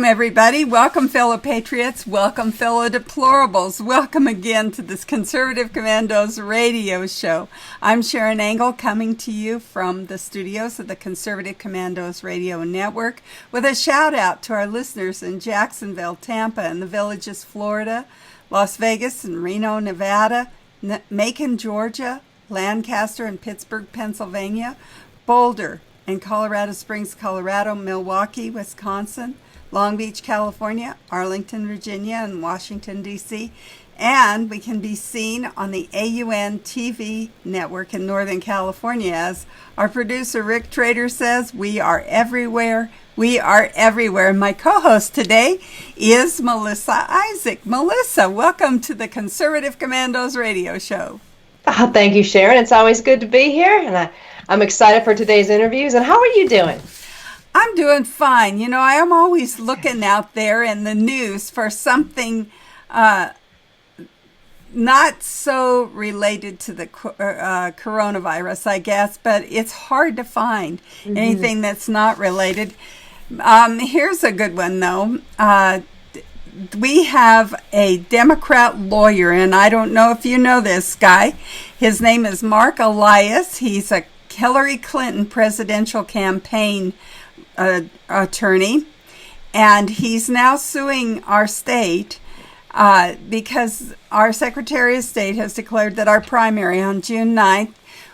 everybody. Welcome, fellow patriots. Welcome, fellow deplorables. Welcome again to this Conservative Commandos radio show. I'm Sharron Engel, coming to you from the studios of the Conservative Commandos radio network with a shout out to our listeners in Jacksonville, Tampa, and the Villages, Florida, Las Vegas and Reno, Nevada, Macon, Georgia, Lancaster and Pittsburgh, Pennsylvania, Boulder and Colorado Springs, Colorado, Milwaukee, Wisconsin, Long Beach, California, Arlington, Virginia, and Washington, D.C. And we can be seen on the AUN TV network in Northern California. As our producer, Rick Trader, says, we are everywhere. We are everywhere. My co-host today is Melissa Isaak. Melissa, welcome to the Conservative Commandos radio show. Oh, thank you, Sharron. It's always good to be here, and I'm excited for today's interviews. And how are you doing? I'm doing fine. You know, I am always looking out there in the news for something not so related to the coronavirus, I guess, but it's hard to find anything that's not related. Here's a good one, though. We have a Democrat lawyer, and I don't know if you know this guy. His name is Marc Elias. He's a Hillary Clinton presidential campaign attorney, and he's now suing our state because our Secretary of State has declared that our primary on June 9th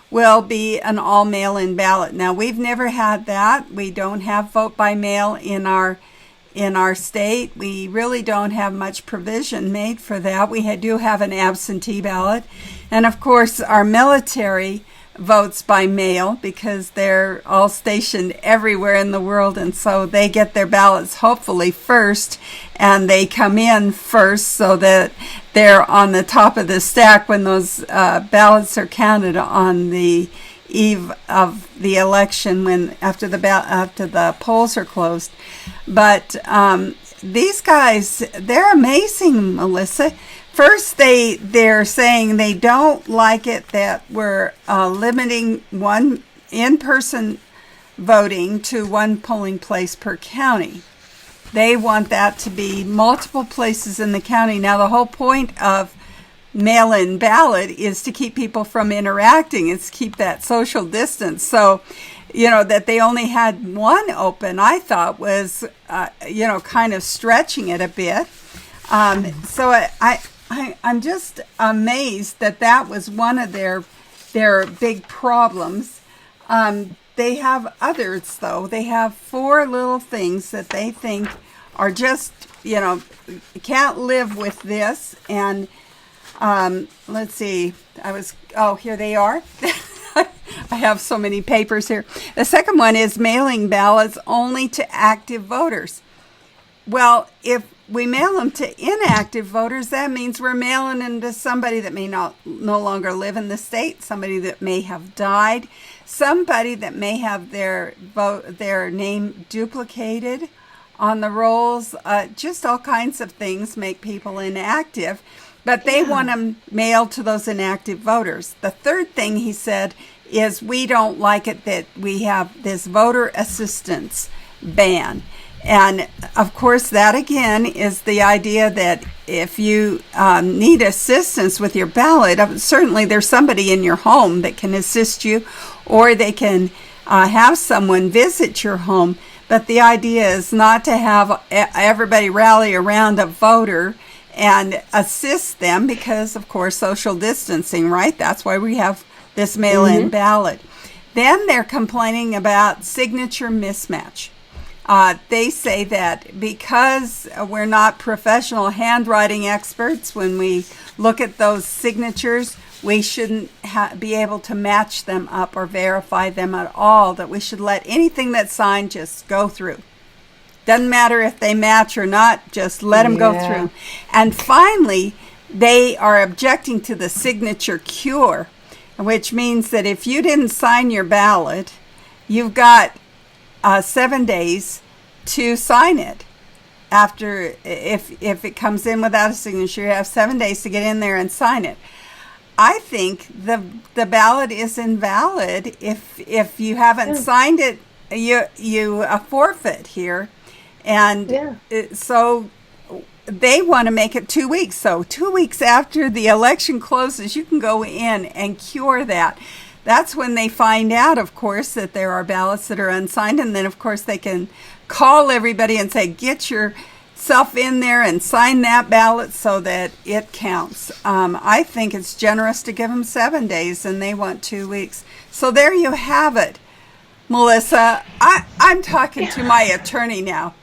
will be an all mail-in ballot. Now, we've never had that. We don't have vote by mail in our state. We really don't have much provision made for that. We do have an absentee ballot, and of course our military votes by mail because they're all stationed everywhere in the world, and so they get their ballots hopefully first, and they come in first so that they're on the top of the stack when those ballots are counted on the eve of the election, when after the polls are closed. But these guys, they're amazing, Melissa. First, they're saying they don't like it that we're limiting one in-person voting to one polling place per county. They want that to be multiple places in the county. Now, the whole point of mail-in ballot is to keep people from interacting. It's keep that social distance. So, you know, that they only had one open, I thought was, kind of stretching it a bit. So I'm just amazed that was one of their big problems. They have others, though. They have 4 little things that they think are just, can't live with this. And let's see, here they are. I have so many papers here. The second one is mailing ballots only to active voters. Well, if we mail them to inactive voters, that means we're mailing them to somebody that may no longer live in the state, somebody that may have died, somebody that may have their name duplicated on the rolls. Just all kinds of things make people inactive, but they want them mailed to those inactive voters. The third thing he said is we don't like it that we have this voter assistance ban. And, of course, that, again, is the idea that if you need assistance with your ballot, certainly there's somebody in your home that can assist you, or they can have someone visit your home. But the idea is not to have everybody rally around a voter and assist them because, of course, social distancing, right? That's why we have this mail-in ballot. Then they're complaining about signature mismatch. They say that because we're not professional handwriting experts, when we look at those signatures, we shouldn't be able to match them up or verify them at all, that we should let anything that's signed just go through. Doesn't matter if they match or not, just let them go through. And finally, they are objecting to the signature cure, which means that if you didn't sign your ballot, you've got 7 days to sign it. After, if it comes in without a signature, you have 7 days to get in there and sign it. I think the ballot is invalid if you haven't signed it. You forfeit here, And Yeah. so they want to make it 2 weeks. So 2 weeks after the election closes, you can go in and cure that. That's when they find out, of course, that there are ballots that are unsigned. And then, of course, they can call everybody and say, get yourself in there and sign that ballot so that it counts. I think it's generous to give them 7 days, and they want 2 weeks. So there you have it, Melissa. I'm talking to my attorney now.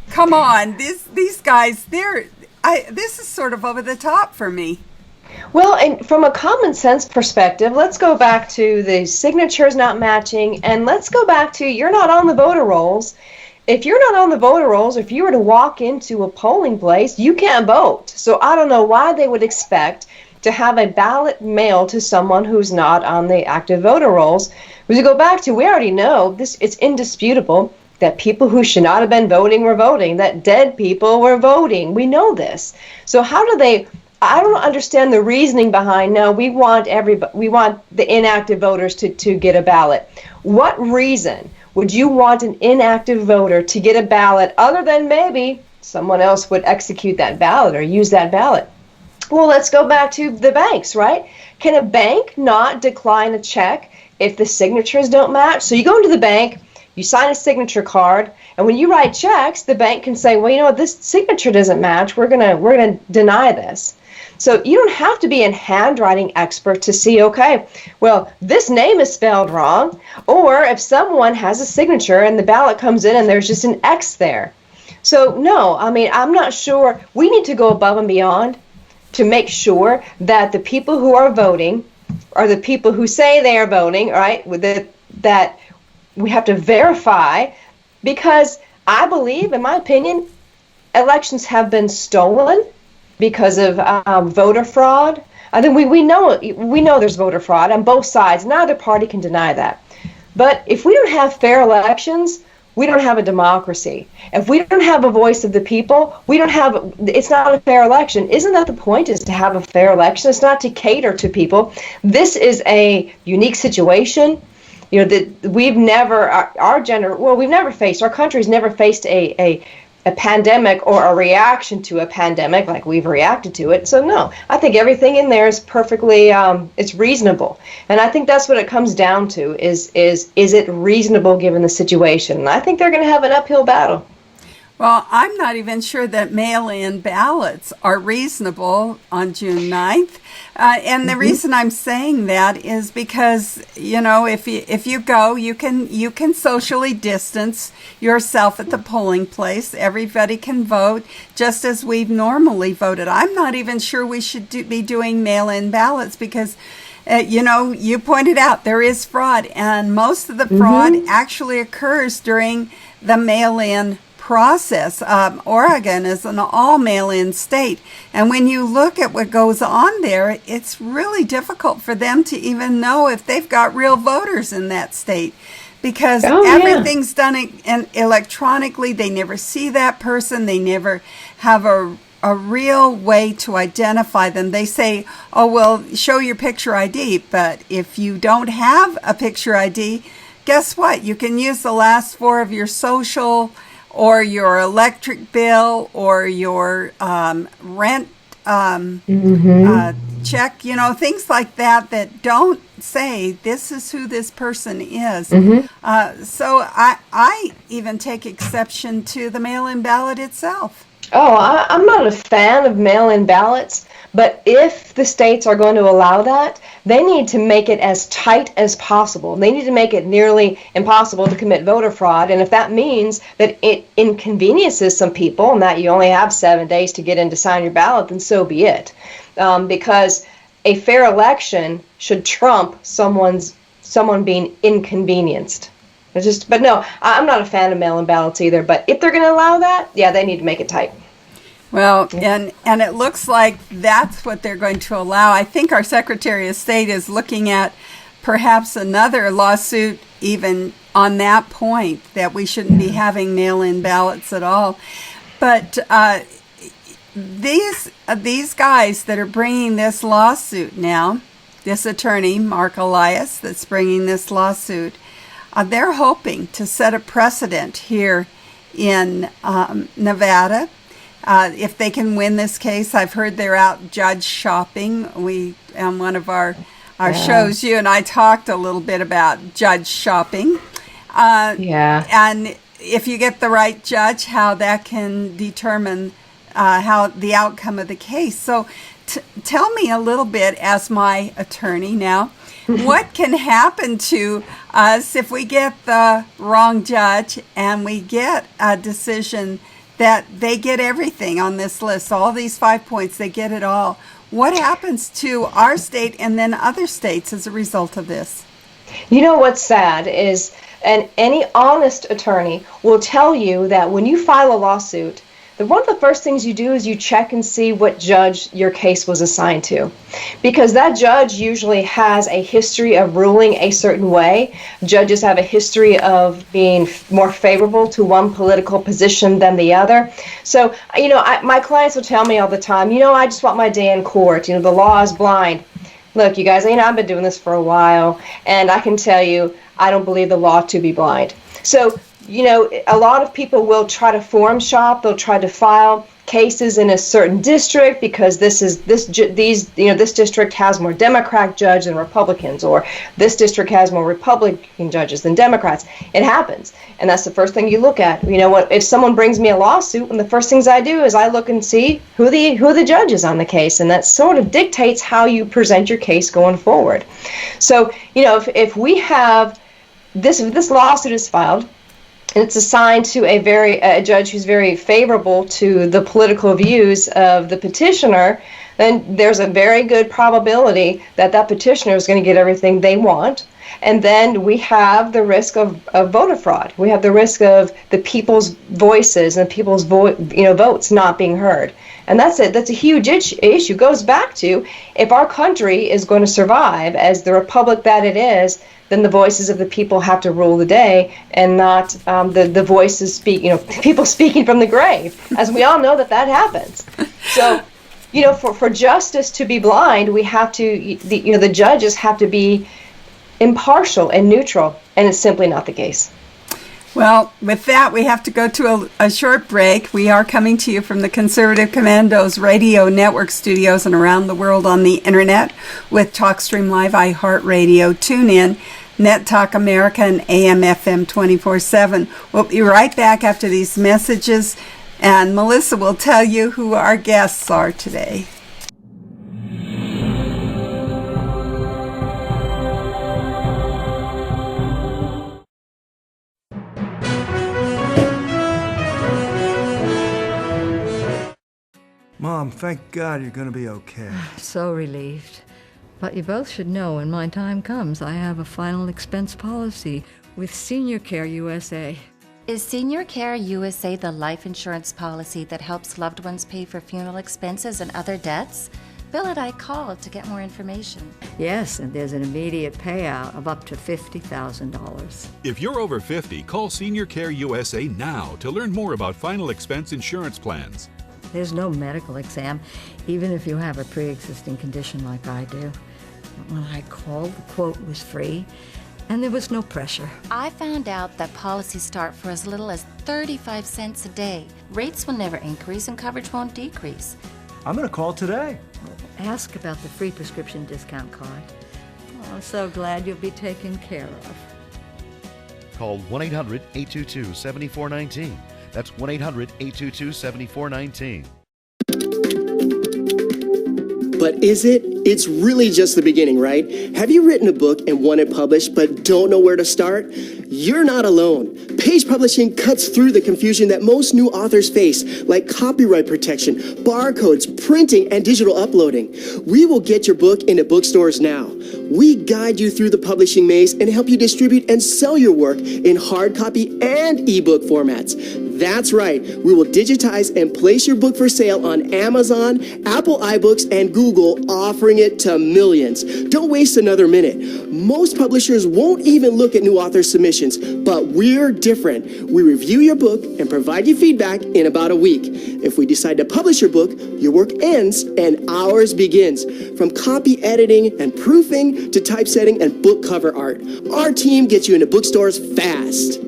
Come on, these guys, this is sort of over the top for me. Well, and from a common sense perspective, let's go back to the signatures not matching, and let's go back to you're not on the voter rolls. If you're not on the voter rolls, if you were to walk into a polling place, you can't vote. So I don't know why they would expect to have a ballot mailed to someone who's not on the active voter rolls. As we go back to, we already know this; it's indisputable that people who should not have been voting were voting, that dead people were voting. We know this. So how do they? I don't understand the reasoning behind, no, we want the inactive voters to get a ballot. What reason would you want an inactive voter to get a ballot other than maybe someone else would execute that ballot or use that ballot? Well, let's go back to the banks, right? Can a bank not decline a check if the signatures don't match? So you go into the bank, you sign a signature card, and when you write checks, the bank can say, well, you know what, this signature doesn't match. We're gonna deny this. So you don't have to be a handwriting expert to see, okay, well, this name is spelled wrong, or if someone has a signature and the ballot comes in and there's just an X there. So no, I mean, I'm not sure. We need to go above and beyond to make sure that the people who are voting are the people who say they are voting, right, that we have to verify, because I believe, in my opinion, elections have been stolen because of voter fraud. I think we know there's voter fraud on both sides. Neither party can deny that. But if we don't have fair elections, we don't have a democracy. If we don't have a voice of the people, it's not a fair election. Isn't that the point, is to have a fair election? It's not to cater to people. This is a unique situation. You know, that we've never, our country's never faced a pandemic or a reaction to a pandemic like we've reacted to it. So no, I think everything in there is perfectly, it's reasonable. And I think that's what it comes down to, is it reasonable given the situation? And I think they're going to have an uphill battle. Well, I'm not even sure that mail-in ballots are reasonable on June 9th. And the reason I'm saying that is because, you know, if you go, you can socially distance yourself at the polling place. Everybody can vote just as we've normally voted. I'm not even sure we should be doing mail-in ballots because, you know, you pointed out there is fraud, and most of the fraud actually occurs during the mail-in process. Oregon is an all mail-in state, and when you look at what goes on there, it's really difficult for them to even know if they've got real voters in that state, because everything's done electronically. They never see that person. They never have a real way to identify them. They say, oh, well, show your picture ID, but if you don't have a picture ID, guess what? You can use the last four of your social or your electric bill or your rent check, you know, things like that don't say this is who this person is. So I even take exception to the mail-in ballot itself. Oh, I'm not a fan of mail-in ballots, but if the states are going to allow that, they need to make it as tight as possible. They need to make it nearly impossible to commit voter fraud, and if that means that it inconveniences some people and that you only have 7 days to get in to sign your ballot, then so be it. Because a fair election should trump someone being inconvenienced. But no, I'm not a fan of mail-in ballots either. But if they're going to allow that, yeah, they need to make it tight. Well, and it looks like that's what they're going to allow. I think our Secretary of State is looking at perhaps another lawsuit even on that point, that we shouldn't be having mail-in ballots at all. But these guys that are bringing this lawsuit now, this attorney, Marc that's bringing this lawsuit, they're hoping to set a precedent here in Nevada. If they can win this case, I've heard they're out judge shopping. We, on one of our shows, you and I talked a little bit about judge shopping. And if you get the right judge, how that can determine how the outcome of the case. So tell me a little bit, as my attorney now, what can happen to us if we get the wrong judge and we get a decision that they get everything on this list, all these 5 points, they get it all. What happens to our state and then other states as a result of this? You know what's sad is, and any honest attorney will tell you that when you file a lawsuit, one of the first things you do is you check and see what judge your case was assigned to. Because that judge usually has a history of ruling a certain way. Judges have a history of being more favorable to one political position than the other. So, my clients will tell me all the time, I just want my day in court. The law is blind. Look, you guys, I've been doing this for a while, and I can tell you, I don't believe the law to be blind. So, a lot of people will try to forum shop. They'll try to file cases in a certain district because this district has more Democrat judges than Republicans, or this district has more Republican judges than Democrats. It happens, and that's the first thing you look at. If someone brings me a lawsuit, one of the first things I do is I look and see who the judge is on the case, and that sort of dictates how you present your case going forward. So, if we have this lawsuit is filed, and it's assigned to a judge who's very favorable to the political views of the petitioner, then there's a very good probability that that petitioner is going to get everything they want. And then we have the risk of voter fraud. We have the risk of the people's voices and people's votes not being heard. And that's it. That's a huge issue. It goes back to, if our country is going to survive as the republic that it is, then the voices of the people have to rule the day, and not the voices people speaking from the grave, as we all know that happens. So, for justice to be blind, we have to, the judges have to be impartial and neutral, and it's simply not the case. Well, with that, we have to go to a short break. We are coming to you from the Conservative Commandos Radio Network studios and around the world on the internet with TalkStream Live, iHeartRadio, TuneIn, Net Talk America, and AM/FM 24/7. We'll be right back after these messages, and Melissa will tell you who our guests are today. Mom, thank God you're going to be okay. So relieved. But you both should know when my time comes, I have a final expense policy with Senior Care USA. Is Senior Care USA the life insurance policy that helps loved ones pay for funeral expenses and other debts? Bill and I called to get more information. Yes, and there's an immediate payout of up to $50,000. If you're over 50, call Senior Care USA now to learn more about final expense insurance plans. There's no medical exam, even if you have a pre-existing condition like I do. But when I called, the quote was free, and there was no pressure. I found out that policies start for as little as 35 cents a day. Rates will never increase and coverage won't decrease. I'm going to call today. Ask about the free prescription discount card. Oh, I'm so glad you'll be taken care of. Call 1-800-822-7419. That's 1-800-822-7419. But is it? It's really just the beginning, right? Have you written a book and want it published but don't know where to start? You're not alone. Page Publishing cuts through the confusion that most new authors face, like copyright protection, barcodes, printing, and digital uploading. We will get your book into bookstores now. We guide you through the publishing maze and help you distribute and sell your work in hard copy and ebook formats. That's right. We will digitize and place your book for sale on Amazon, Apple iBooks, and Google, offering it to millions. Don't waste another minute. Most publishers won't even look at new author submissions, but we're different. We review your book and provide you feedback in about a week. If we decide to publish your book, your work ends and ours begins. From copy editing and proofing to typesetting and book cover art, our team gets you into bookstores fast.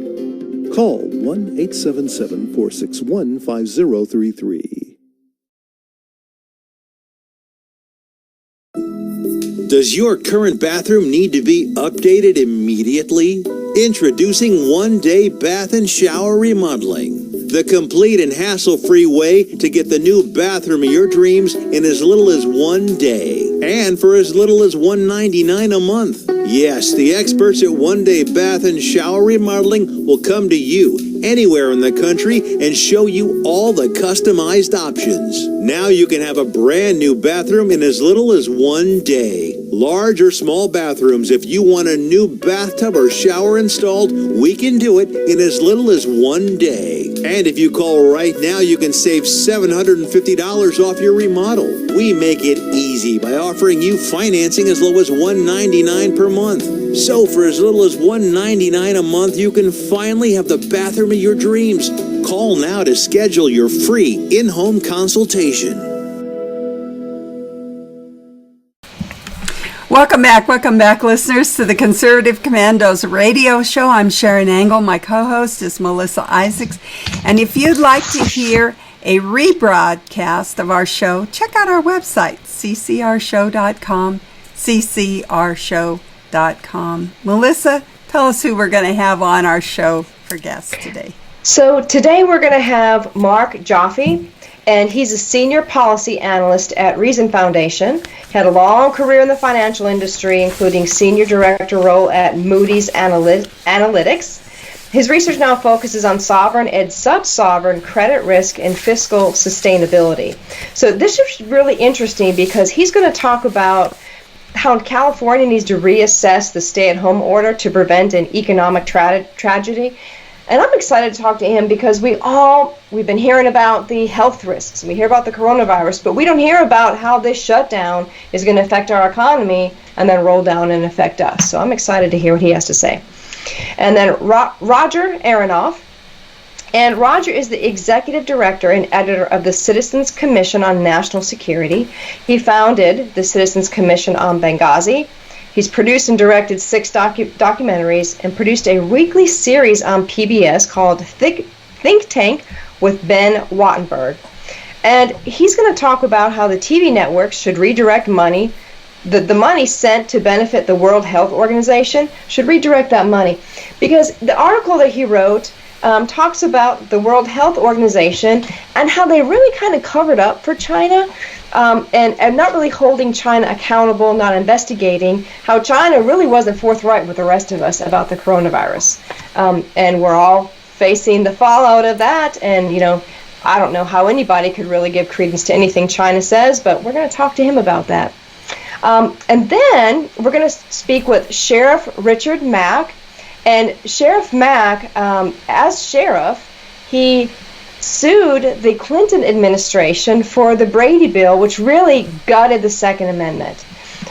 Call 1-877-461-5033. Does your current bathroom need to be updated immediately? Introducing One Day Bath and Shower Remodeling, the complete and hassle-free way to get the new bathroom of your dreams in as little as 1 day and for as little as $199 a month. Yes, the experts at One Day Bath and Shower Remodeling will come to you anywhere in the country and show you all the customized options. Now you can have a brand new bathroom in as little as 1 day. Large or small bathrooms, if you want a new bathtub or shower installed, we can do it in as little as 1 day. And if you call right now, you can save $750 off your remodel. We make it easy by offering you financing as low as $199 per month. So for as little as $199 a month, you can finally have the bathroom of your dreams. Call now to schedule your free in-home consultation. Welcome back, listeners, to the Conservative Commandos radio show. I'm Sharron Angle. My co-host is Melissa Isaacs. And if you'd like to hear a rebroadcast of our show, check out our website, ccrshow.com, ccrshow.com. Melissa, tell us who we're going to have on our show for guests today. So today we're going to have Marc Joffe, and he's a senior policy analyst at Reason Foundation. He had a long career in the financial industry, including senior director role at Moody's Analytics. His research now focuses on sovereign and sub-sovereign credit risk and fiscal sustainability. So this is really interesting because he's going to talk about how California needs to reassess the stay-at-home order to prevent an economic tragedy. And I'm excited to talk to him because we've been hearing about the health risks. We hear about the coronavirus, but we don't hear about how this shutdown is going to affect our economy and then roll down and affect us. So I'm excited to hear what he has to say. And then Roger Aronoff. And Roger is the executive director and editor of the Citizens Commission on National Security. He founded the Citizens Commission on Benghazi. He's produced and directed 6 documentaries and produced a weekly series on PBS called Think Tank with Ben Wattenberg. And he's going to talk about how the TV networks should redirect money, the money sent to benefit the World Health Organization should redirect that money. Because the article that he wrote talks about the World Health Organization and how they really kind of covered up for China. And not really holding China accountable, not investigating how China really wasn't forthright with the rest of us about the coronavirus. And we're all facing the fallout of that. And, I don't know how anybody could really give credence to anything China says, but we're going to talk to him about that. And then we're going to speak with Sheriff Richard Mack. And Sheriff Mack, as sheriff, he sued the Clinton administration for the Brady bill, which really gutted the Second Amendment.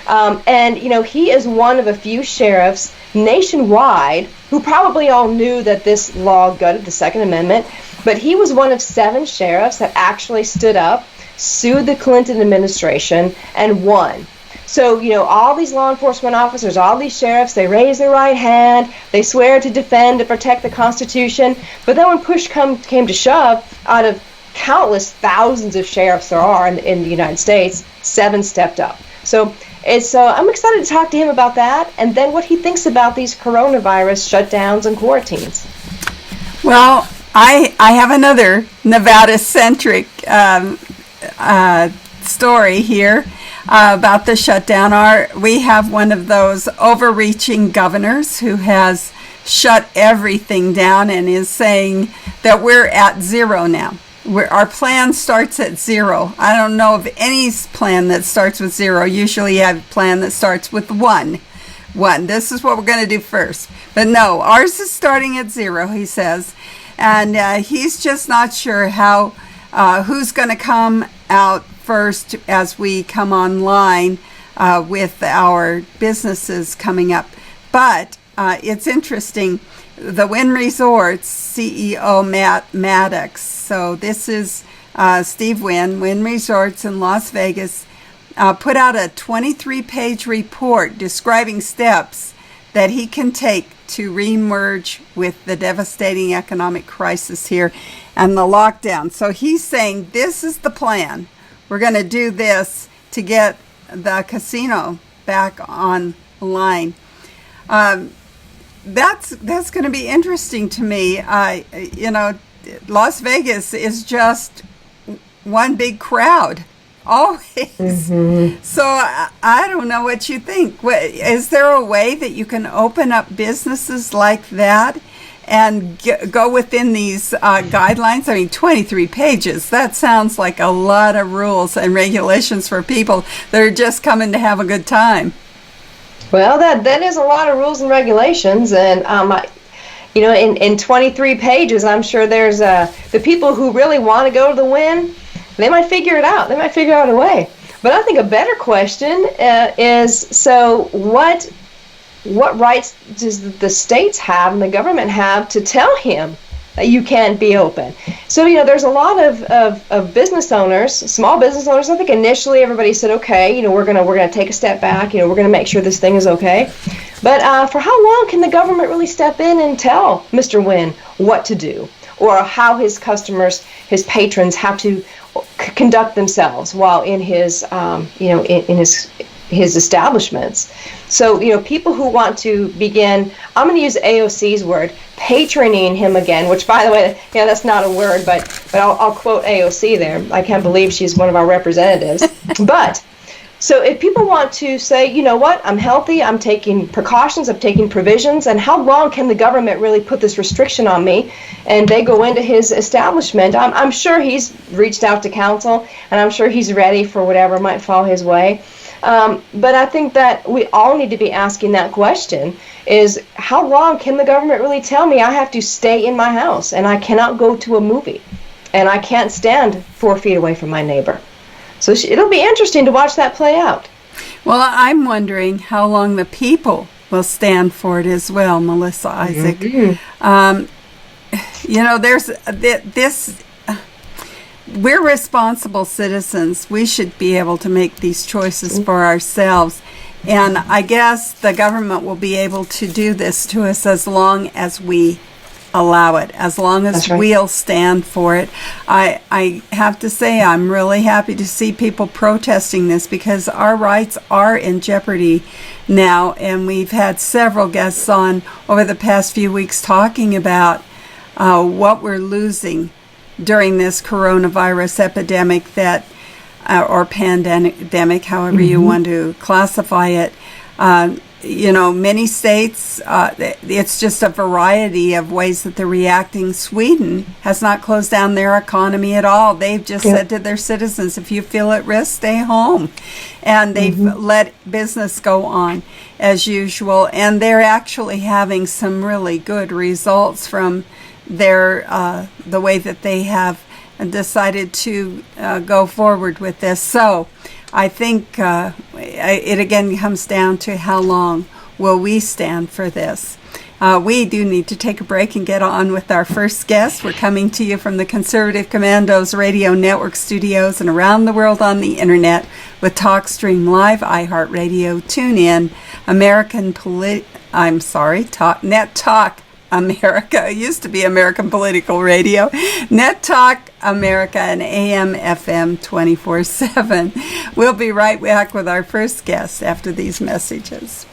And he is one of a few sheriffs nationwide who probably all knew that this law gutted the Second Amendment, but he was one of 7 sheriffs that actually stood up, sued the Clinton administration, and won. So, all these law enforcement officers, all these sheriffs, they raise their right hand, they swear to defend and protect the Constitution, but then when push came to shove, out of countless thousands of sheriffs there are in the United States, 7 stepped up. So I'm excited to talk to him about that, and then what he thinks about these coronavirus shutdowns and quarantines. Well, I have another Nevada-centric story here. About the shutdown. We have one of those overreaching governors who has shut everything down and is saying that we're at 0 now. Our plan starts at 0. I don't know of any plan that starts with 0. Usually you have a plan that starts with 1. This is what we're going to do first. But no, ours is starting at 0, he says. And he's just not sure how who's going to come out first as we come online with our businesses coming up. But it's interesting, the Wynn Resorts CEO Matt Maddox, so this is Steve Wynn Resorts in Las Vegas, put out a 23-page report describing steps that he can take to reemerge with the devastating economic crisis here and the lockdown. So he's saying this is the plan. We're going to do this to get the casino back online. That's going to be interesting to me. Las Vegas is just one big crowd. Always. Mm-hmm. So I don't know what you think. Is there a way that you can open up businesses like that and go within these guidelines? I mean, 23 pages. That sounds like a lot of rules and regulations for people that are just coming to have a good time. Well, that is a lot of rules and regulations, and in 23 pages, I'm sure there's the people who really want to go to the Wynn. They might figure it out. They might figure out a way. But I think a better question is, so what rights does the states have and the government have to tell him that you can't be open? So, there's a lot of business owners, small business owners. I think initially everybody said, okay, we're gonna take a step back. We're gonna make sure this thing is okay. But for how long can the government really step in and tell Mr. Wynn what to do, or how his customers, his patrons, have to conduct themselves while in his in his establishments? So people who want to begin, I'm going to use AOC's word, patroning him again, which, by the way, that's not a word, but I'll quote AOC there. I can't believe she's one of our representatives. But so if people want to say, you know what, I'm healthy, I'm taking precautions, I'm taking provisions, and how long can the government really put this restriction on me? And they go into his establishment. I'm sure he's reached out to counsel, and I'm sure he's ready for whatever might fall his way. But I think that we all need to be asking that question, is how long can the government really tell me I have to stay in my house and I cannot go to a movie and I can't stand 4 feet away from my neighbor? So it'll be interesting to watch that play out. Well, I'm wondering how long the people will stand for it as well, Melissa, Isaac. Mm-hmm. There's this. We're responsible citizens. We should be able to make these choices for ourselves. And I guess the government will be able to do this to us as long as we allow it, as long as we'll stand for it. I have to say, I'm really happy to see people protesting this, because our rights are in jeopardy now. And we've had several guests on over the past few weeks talking about what we're losing during this coronavirus epidemic or pandemic, however you want to classify it. Many states, it's just a variety of ways that they're reacting. Sweden has not closed down their economy at all. They've just said to their citizens, if you feel at risk, stay home. And they've let business go on as usual. And they're actually having some really good results from the way that they have decided to go forward with this. So I think it again comes down to how long will we stand for this. We do need to take a break and get on with our first guest. We're coming to you from the Conservative Commandos Radio Network studios and around the world on the internet with TalkStream Live, iHeartRadio, TuneIn, Net Talk America. It used to be American Political Radio, Net Talk America, and AM FM 24/7. We'll be right back with our first guest after these messages.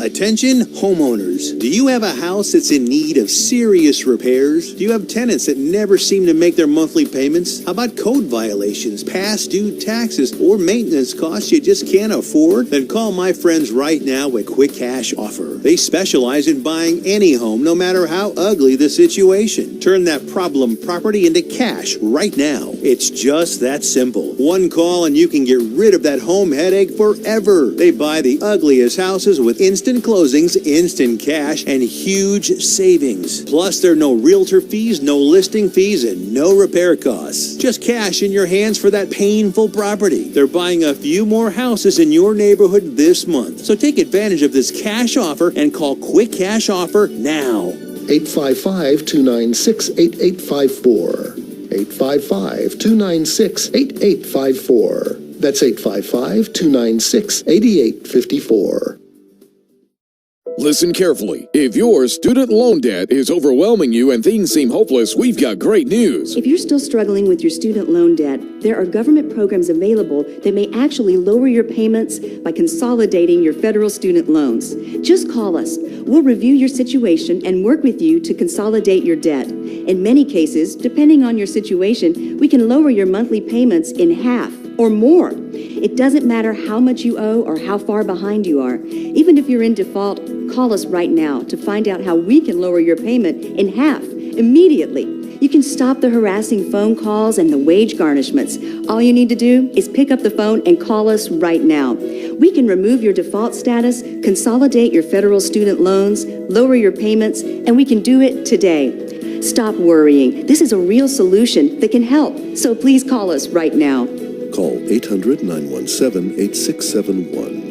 Attention homeowners. Do you have a house that's in need of serious repairs? Do you have tenants that never seem to make their monthly payments? How about code violations, past due taxes, or maintenance costs you just can't afford? Then call my friends right now at Quick Cash Offer. They specialize in buying any home, no matter how ugly the situation. Turn that problem property into cash right now. It's just that simple. One call and you can get rid of that home headache forever. They buy the ugliest houses with instant closings, instant cash, and huge savings. Plus, there are no realtor fees, no listing fees, and no repair costs. Just cash in your hands for that painful property. They're buying a few more houses in your neighborhood this month. So take advantage of this cash offer and call Quick Cash Offer now. 855-296-8854. 855-296-8854. That's 855-296-8854. Listen carefully. If your student loan debt is overwhelming you and things seem hopeless, we've got great news. If you're still struggling with your student loan debt, there are government programs available that may actually lower your payments by consolidating your federal student loans. Just call us. We'll review your situation and work with you to consolidate your debt. In many cases, depending on your situation, we can lower your monthly payments in half or more. It doesn't matter how much you owe or how far behind you are. Even if you're in default, call us right now to find out how we can lower your payment in half immediately. You can stop the harassing phone calls and the wage garnishments. All you need to do is pick up the phone and call us right now. We can remove your default status, consolidate your federal student loans, lower your payments, and we can do it today. Stop worrying. This is a real solution that can help. So please call us right now. Call 800-917-8671.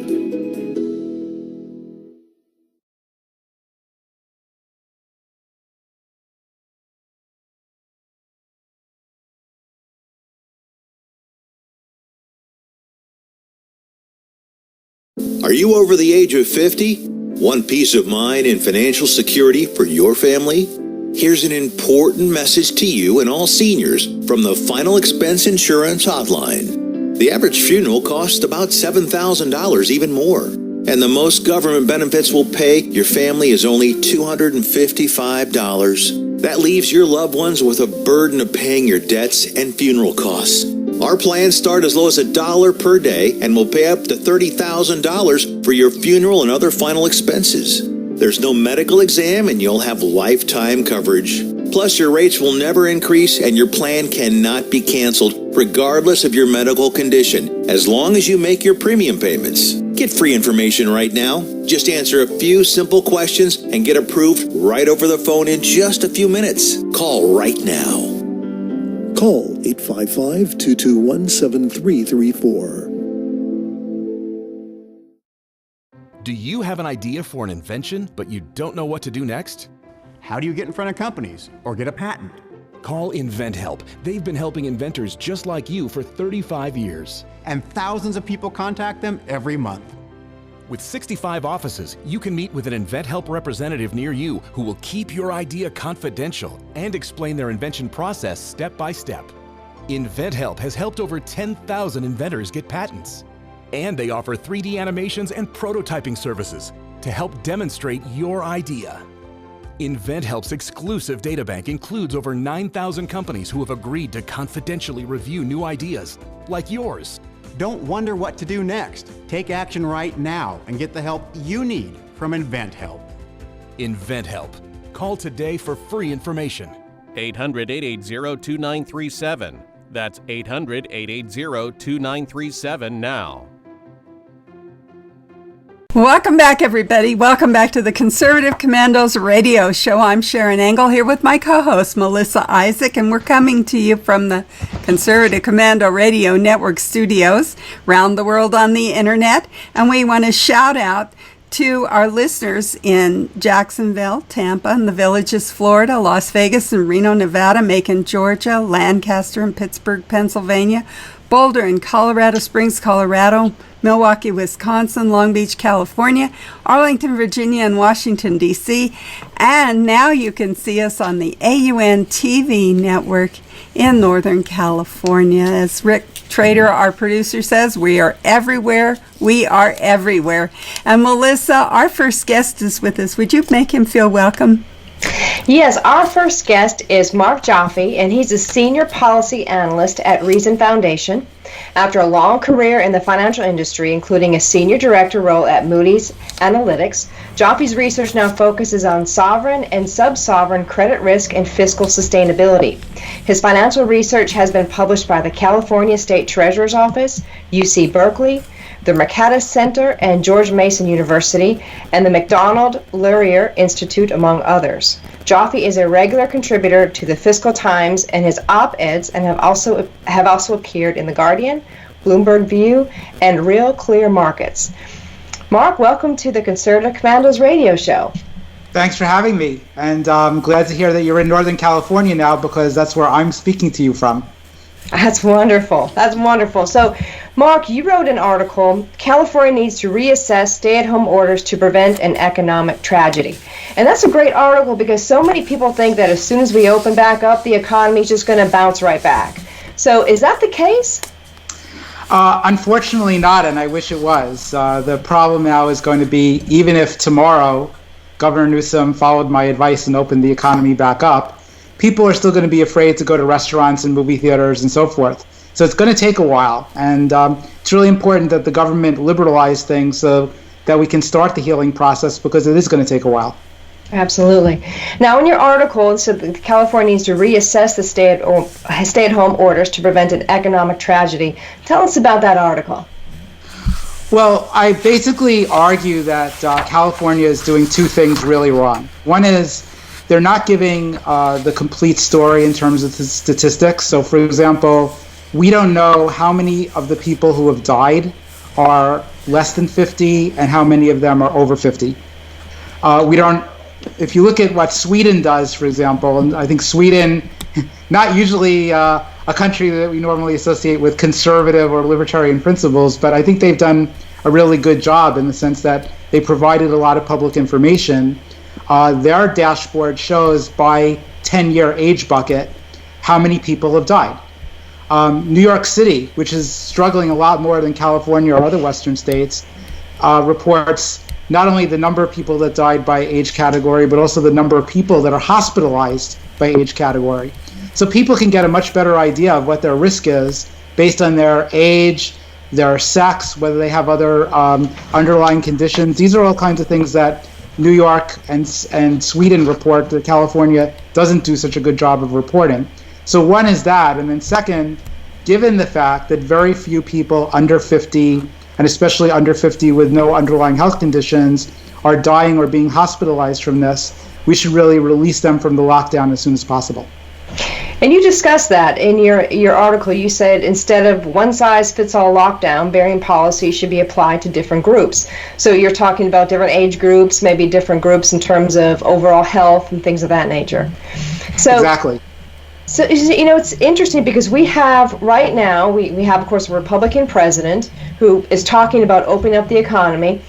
Are you over the age of 50? Want peace of mind and financial security for your family? Here's an important message to you and all seniors from the Final Expense Insurance Hotline. The average funeral costs about $7,000, even more. And the most government benefits will pay your family is only $255. That leaves your loved ones with a burden of paying your debts and funeral costs. Our plans start as low as $1 per day and will pay up to $30,000 for your funeral and other final expenses. There's no medical exam and you'll have lifetime coverage. Plus, your rates will never increase and your plan cannot be canceled regardless of your medical condition, as long as you make your premium payments. Get free information right now. Just answer a few simple questions and get approved right over the phone in just a few minutes. Call right now. Call 855-221-7334. Do you have an idea for an invention, but you don't know what to do next? How do you get in front of companies or get a patent? Call InventHelp. They've been helping inventors just like you for 35 years. And thousands of people contact them every month. With 65 offices, you can meet with an InventHelp representative near you who will keep your idea confidential and explain their invention process step by step. InventHelp has helped over 10,000 inventors get patents. And they offer 3D animations and prototyping services to help demonstrate your idea. InventHelp's exclusive databank includes over 9,000 companies who have agreed to confidentially review new ideas, like yours. Don't wonder what to do next. Take action right now and get the help you need from InventHelp. InventHelp. Call today for free information. 800-880-2937. That's 800-880-2937 now. Welcome back, everybody. Welcome back to the Conservative Commandos radio show. I'm Sharron Engel here with my co-host, Melissa Isaak, and we're coming to you from the Conservative Commando Radio Network studios around the world on the internet. And we want to shout out to our listeners in Jacksonville, Tampa, and the Villages, Florida, Las Vegas and Reno, Nevada, Macon, Georgia, Lancaster and Pittsburgh, Pennsylvania, Boulder and Colorado Springs, Colorado, Milwaukee, Wisconsin, Long Beach, California, Arlington, Virginia, and Washington, D.C. And now you can see us on the AUN TV network in Northern California. As Rick Trader, our producer, says, we are everywhere. We are everywhere. And Melissa, our first guest is with us. Would you make him feel welcome? Yes, our first guest is Marc Joffe, and he's a senior policy analyst at Reason Foundation. After a long career in the financial industry, including a senior director role at Moody's Analytics, Joffe's research now focuses on sovereign and sub-sovereign credit risk and fiscal sustainability. His financial research has been published by the California State Treasurer's Office, UC Berkeley, the Mercatus Center and George Mason University, and the McDonald-Laurier Institute, among others. Joffe is a regular contributor to the Fiscal Times, and his op-eds and have also appeared in The Guardian, Bloomberg View, and Real Clear Markets. Marc, welcome to the Conservative Commandos radio show. Thanks for having me, and I'm glad to hear that you're in Northern California now, because that's where I'm speaking to you from. That's wonderful. That's wonderful. So, Marc, you wrote an article, California needs to reassess stay-at-home orders to prevent an economic tragedy. And that's a great article because so many people think that as soon as we open back up, the economy is just going to bounce right back. So is that the case? Unfortunately not, and I wish it was. The problem now is going to be, even if tomorrow Governor Newsom followed my advice and opened the economy back up, people are still going to be afraid to go to restaurants and movie theaters and so forth. So it's going to take a while, and it's really important that the government liberalize things so that we can start the healing process, because it is going to take a while. Absolutely. Now, in your article, it said that California needs to reassess the stay-at-home orders to prevent an economic tragedy. Tell us about that article. Well, I basically argue that California is doing two things really wrong. One is they're not giving the complete story in terms of the statistics. So, for example, we don't know how many of the people who have died are less than 50 and how many of them are over 50. We don't. If you look at what Sweden does, for example, and I think Sweden, not usually a country that we normally associate with conservative or libertarian principles, but I think they've done a really good job in the sense that they provided a lot of public information. Their dashboard shows by 10-year age bucket how many people have died. New York City, which is struggling a lot more than California or other Western states, reports not only the number of people that died by age category, but also the number of people that are hospitalized by age category. So people can get a much better idea of what their risk is based on their age, their sex, whether they have other underlying conditions. These are all kinds of things that New York and Sweden report that California doesn't do such a good job of reporting. So one is that, and then second, given the fact that very few people under 50, and especially under 50 with no underlying health conditions, are dying or being hospitalized from this, we should really release them from the lockdown as soon as possible. And you discussed that in your article. You said instead of one-size-fits-all lockdown, varying policies should be applied to different groups. So you're talking about different age groups, maybe different groups in terms of overall health and things of that nature. So, exactly. So, you know, it's interesting because we have right now, we have, of course, a Republican president who is talking about opening up the economy,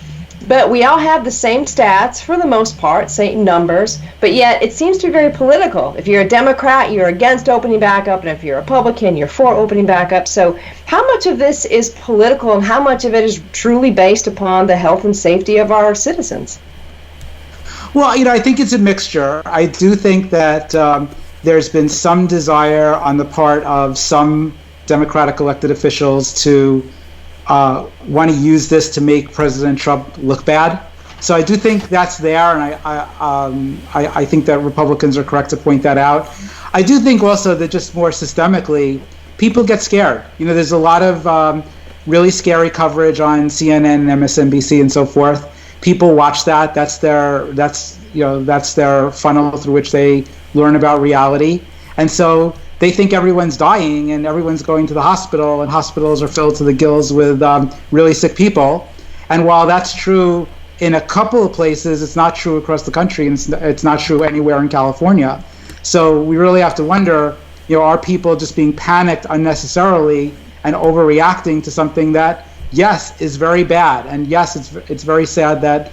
but we all have the same stats for the most part, same numbers, but yet it seems to be very political. If you're a Democrat, you're against opening back up, and if you're a Republican, you're for opening back up. So how much of this is political and how much of it is truly based upon the health and safety of our citizens? Well, you know, I think it's a mixture. I do think that there's been some desire on the part of some Democratic elected officials to want to use this to make President Trump look bad. So I do think that's there, and I think that Republicans are correct to point that out. I do think also that just more systemically, people get scared. You know, there's a lot of really scary coverage on CNN and MSNBC and so forth. People watch that. That's their funnel through which they learn about reality. And so they think everyone's dying and everyone's going to the hospital, and hospitals are filled to the gills with really sick people. And while that's true in a couple of places, it's not true across the country, and it's not true anywhere in California. So we really have to wonder, you know, are people just being panicked unnecessarily and overreacting to something that, yes, is very bad, and yes, it's very sad that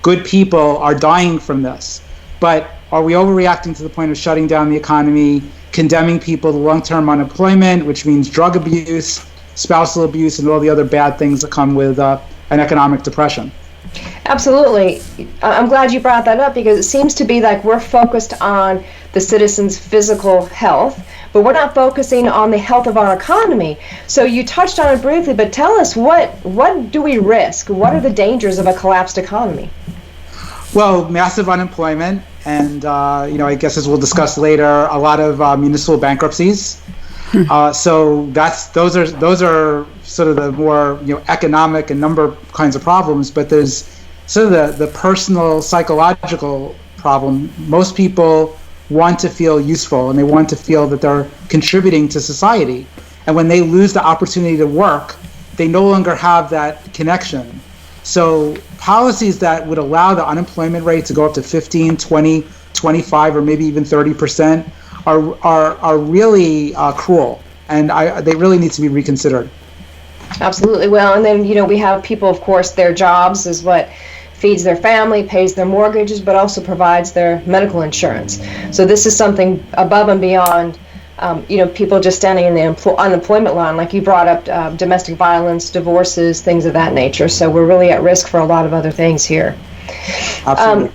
good people are dying from this. But are we overreacting to the point of shutting down the economy, condemning people to long-term unemployment, which means drug abuse, spousal abuse, and all the other bad things that come with an economic depression? Absolutely. I'm glad you brought that up because it seems to be like we're focused on the citizens' physical health, but we're not focusing on the health of our economy. So you touched on it briefly, but tell us what do we risk? What are the dangers of a collapsed economy? Well, massive unemployment, and I guess as we'll discuss later, a lot of municipal bankruptcies. So those are sort of the more economic and number kinds of problems. But there's sort of the personal psychological problem. Most people want to feel useful, and they want to feel that they're contributing to society. And when they lose the opportunity to work, they no longer have that connection. So policies that would allow the unemployment rate to go up to 15, 20, 25, or maybe even 30% are really cruel, and they really need to be reconsidered. Absolutely. Well, and then, we have people, of course, their jobs is what feeds their family, pays their mortgages, but also provides their medical insurance. So this is something above and beyond, people just standing in the unemployment line, like you brought up, domestic violence, divorces, things of that nature. So we're really at risk for a lot of other things here. Absolutely.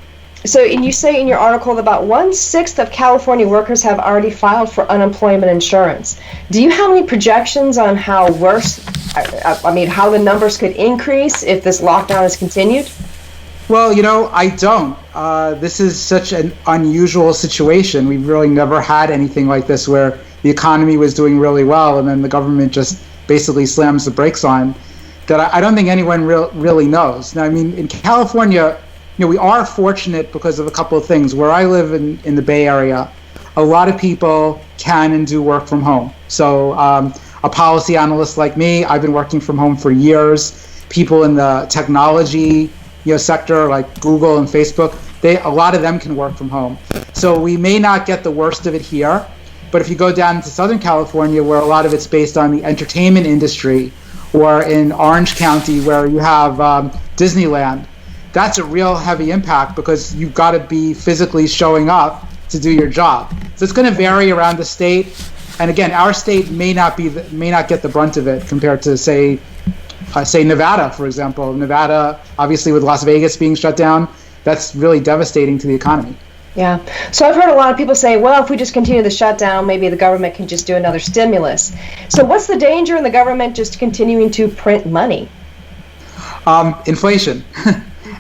And you say in your article that about 1/6 of California workers have already filed for unemployment insurance. Do you have any projections on how how the numbers could increase if this lockdown is continued? Well, I don't. This is such an unusual situation. We've really never had anything like this where the economy was doing really well and then the government just basically slams the brakes on. That I don't think anyone really knows. Now, in California, we are fortunate because of a couple of things. Where I live in the Bay Area, a lot of people can and do work from home. So a policy analyst like me, I've been working from home for years. People in the technology sector like Google and Facebook, a lot of them can work from home. So we may not get the worst of it here, but if you go down to Southern California, where a lot of it's based on the entertainment industry, or in Orange County where you have Disneyland, that's a real heavy impact because you've got to be physically showing up to do your job. So it's going to vary around the state. And again, our state may not get the brunt of it compared to say Nevada, for example. Nevada, obviously with Las Vegas being shut down, that's really devastating to the economy. Yeah. So I've heard a lot of people say, well, if we just continue the shutdown, maybe the government can just do another stimulus. So what's the danger in the government just continuing to print money? Inflation.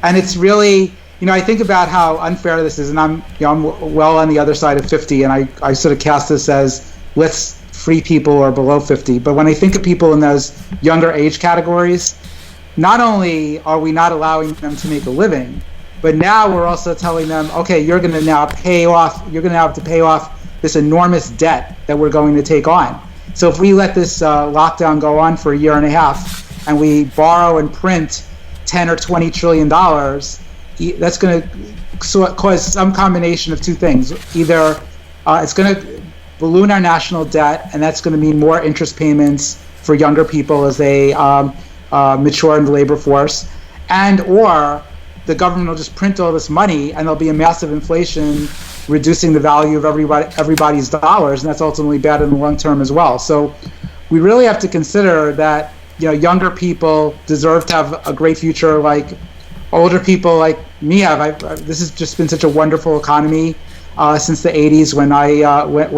And it's really, I think about how unfair this is, and I'm well on the other side of 50, and I sort of cast this as let's free people who are below 50. But when I think of people in those younger age categories, not only are we not allowing them to make a living, but now we're also telling them, okay, you're going to have to pay off this enormous debt that we're going to take on. So if we let this lockdown go on for a year and a half, and we borrow and print 10 or 20 trillion dollars, that's going to cause some combination of two things. Either it's going to balloon our national debt, and that's going to mean more interest payments for younger people as they mature in the labor force, or the government will just print all this money, and there'll be a massive inflation, reducing the value of everybody's dollars, and that's ultimately bad in the long term as well. So we really have to consider that younger people deserve to have a great future, like older people like me have. This has just been such a wonderful economy since the 80s when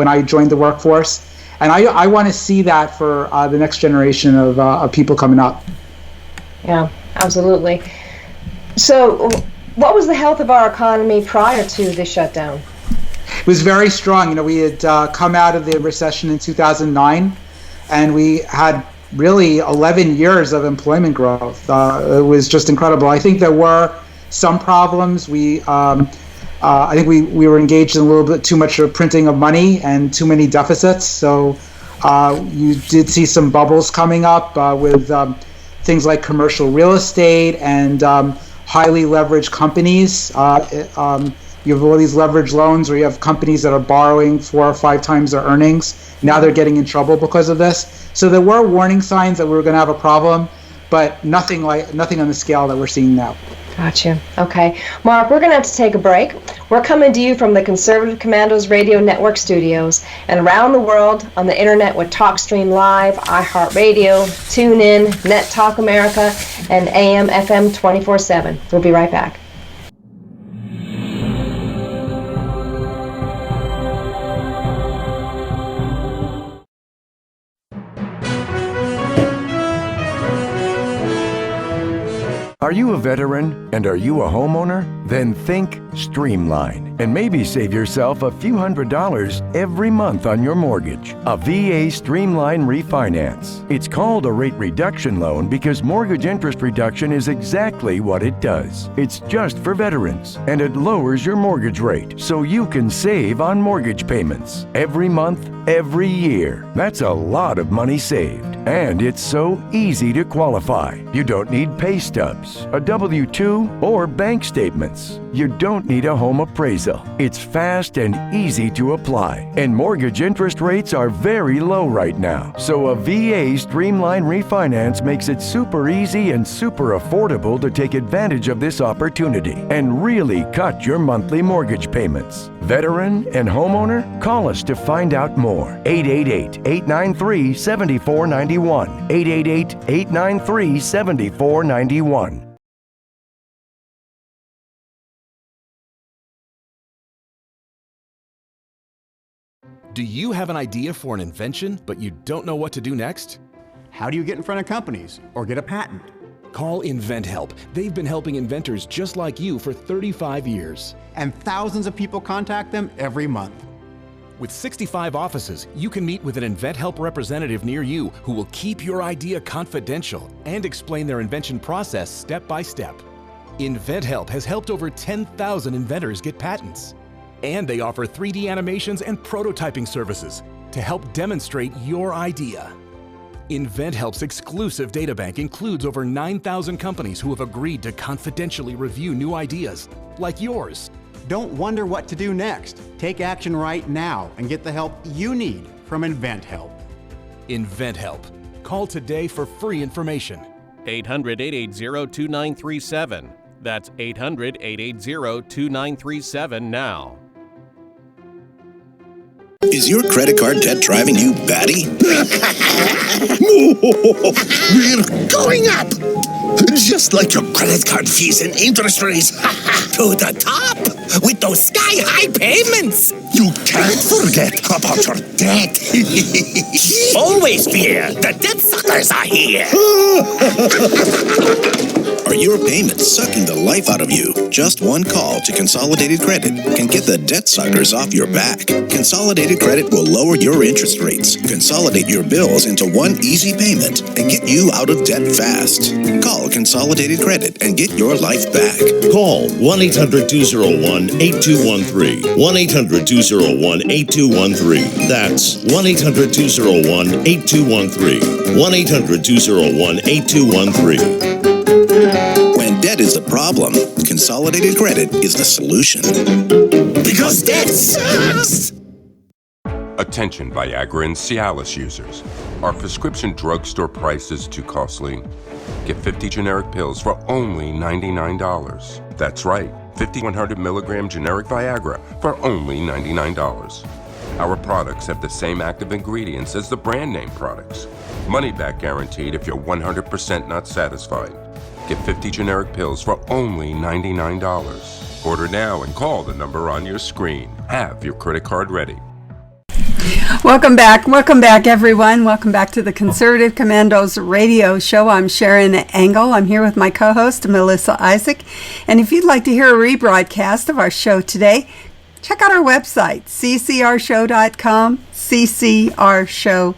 I joined the workforce, and I want to see that for the next generation of people coming up. Yeah, absolutely. So what was the health of our economy prior to the shutdown? It was very strong. We had come out of the recession in 2009, and we had really 11 years of employment growth. It was just incredible. I think there were some problems. I think we were engaged in a little bit too much of printing of money and too many deficits. So you did see some bubbles coming up with things like commercial real estate and highly leveraged companies. You have all these leveraged loans where you have companies that are borrowing 4 or 5 times their earnings. Now they're getting in trouble because of this. So there were warning signs that we were going to have a problem, but nothing on the scale that we're seeing now. Gotcha. Okay. Marc, we're going to have to take a break. We're coming to you from the Conservative Commandos Radio Network studios and around the world on the internet with TalkStream Live, iHeartRadio, TuneIn, Net Talk America, and AM FM 24/7. We'll be right back. Are you a veteran and are you a homeowner? Then think Streamline. and maybe save yourself a few $100s every month on your mortgage. A VA Streamline Refinance. It's called a rate reduction loan because mortgage interest reduction is exactly what it does. It's just for veterans, and it lowers your mortgage rate so you can save on mortgage payments every month, every year. That's a lot of money saved. And it's so easy to qualify. You don't need pay stubs, a W-2, or bank statements. You don't need a home appraisal. It's fast and easy to apply. And mortgage interest rates are very low right now. So a VA Streamline Refinance makes it super easy and super affordable to take advantage of this opportunity and really cut your monthly mortgage payments. Veteran and homeowner? Call us to find out more. 888-893-7491. 888-893-7491. Do you have an idea for an invention, but you don't know what to do next? How do you get in front of companies or get a patent? Call InventHelp. They've been helping inventors just like you for 35 years. And thousands of people contact them every month. With 65 offices, you can meet with an InventHelp representative near you who will keep your idea confidential and explain their invention process step by step. InventHelp has helped over 10,000 inventors get patents. And they offer 3D animations and prototyping services to help demonstrate your idea. InventHelp's exclusive databank includes over 9,000 companies who have agreed to confidentially review new ideas, like yours. Don't wonder what to do next. Take action right now and get the help you need from InventHelp. InventHelp. Call today for free information. 800-880-2937. That's 800-880-2937 now. Is your credit card debt driving you batty? We're going up! Just like your credit card fees and interest rates. To the top! With those sky-high payments! You can't forget about your debt. Always fear, the debt suckers are here! Are your payments sucking the life out of you? Just one call to Consolidated Credit can get the debt suckers off your back. Consolidated Credit will lower your interest rates, consolidate your bills into one easy payment, and get you out of debt fast. Call Consolidated Credit and get your life back. Call 1-800-201-8213. 1-800-201-8213. That's 1-800-201-8213. 1-800-201-8213. When debt is a problem, Consolidated Credit is the solution. Because debt sucks! Attention Viagra and Cialis users. Are prescription drugstore prices too costly? Get 50 generic pills for only $99. That's right, 50 100 milligram generic Viagra for only $99. Our products have the same active ingredients as the brand name products. Money back guaranteed if you're 100% not satisfied. Get 50 generic pills for only $99. Order now and call the number on your screen. Have your credit card ready. Welcome back, everyone. Welcome back to the Conservative Commandos radio show. I'm Sharron Engel. I'm here with my co-host, Melissa Isaak. And if you'd like to hear a rebroadcast of our show today, check out our website, ccrshow.com, ccrshow.com.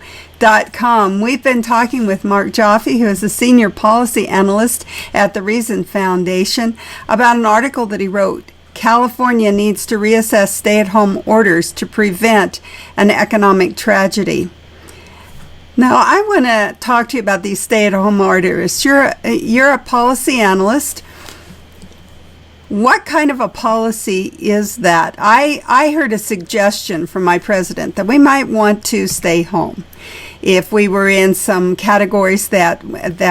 We've been talking with Marc Joffe, who is a senior policy analyst at the Reason Foundation, about an article that he wrote, California needs to reassess stay-at-home orders to prevent an economic tragedy. Now, I want to talk to you about these stay-at-home orders. You're a policy analyst. What kind of a policy is that? I heard a suggestion from my president that we might want to stay home. If we were in some categories that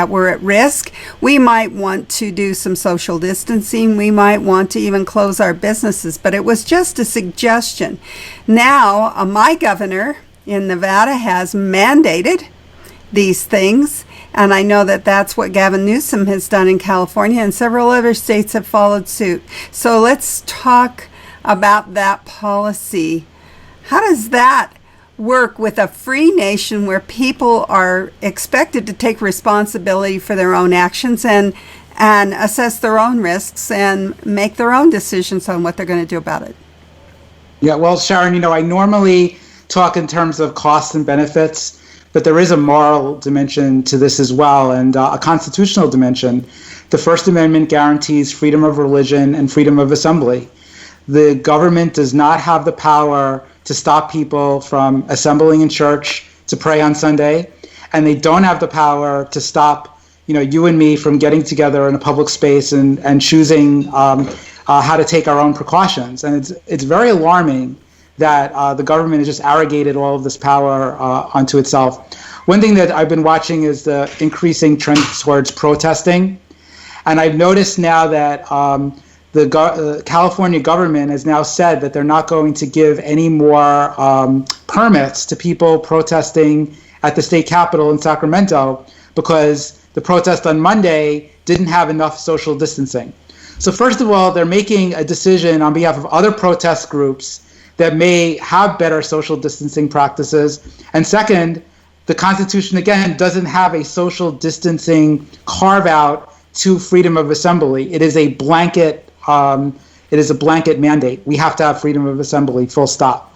were at risk, we might want to do some social distancing. We might want to even close our businesses, but it was just a suggestion. Now, my governor in Nevada has mandated these things, and I know that that's what Gavin Newsom has done in California, and several other states have followed suit. So let's talk about that policy. How does that work with a free nation where people are expected to take responsibility for their own actions and assess their own risks and make their own decisions on what they're going to do about it? Yeah, well, Sharron, I normally talk in terms of costs and benefits, but there is a moral dimension to this as well, and a constitutional dimension. The First Amendment guarantees freedom of religion and freedom of assembly. The government does not have the power to stop people from assembling in church to pray on Sunday, and they don't have the power to stop, you and me from getting together in a public space and choosing how to take our own precautions. And it's very alarming that the government has just arrogated all of this power onto itself. One thing that I've been watching is the increasing trend towards protesting. And I've noticed now that the California government has now said that they're not going to give any more permits to people protesting at the state capitol in Sacramento because the protest on Monday didn't have enough social distancing. So first of all, they're making a decision on behalf of other protest groups that may have better social distancing practices. And second, the Constitution, again, doesn't have a social distancing carve out to freedom of assembly. It is a blanket mandate. We have to have freedom of assembly, full stop.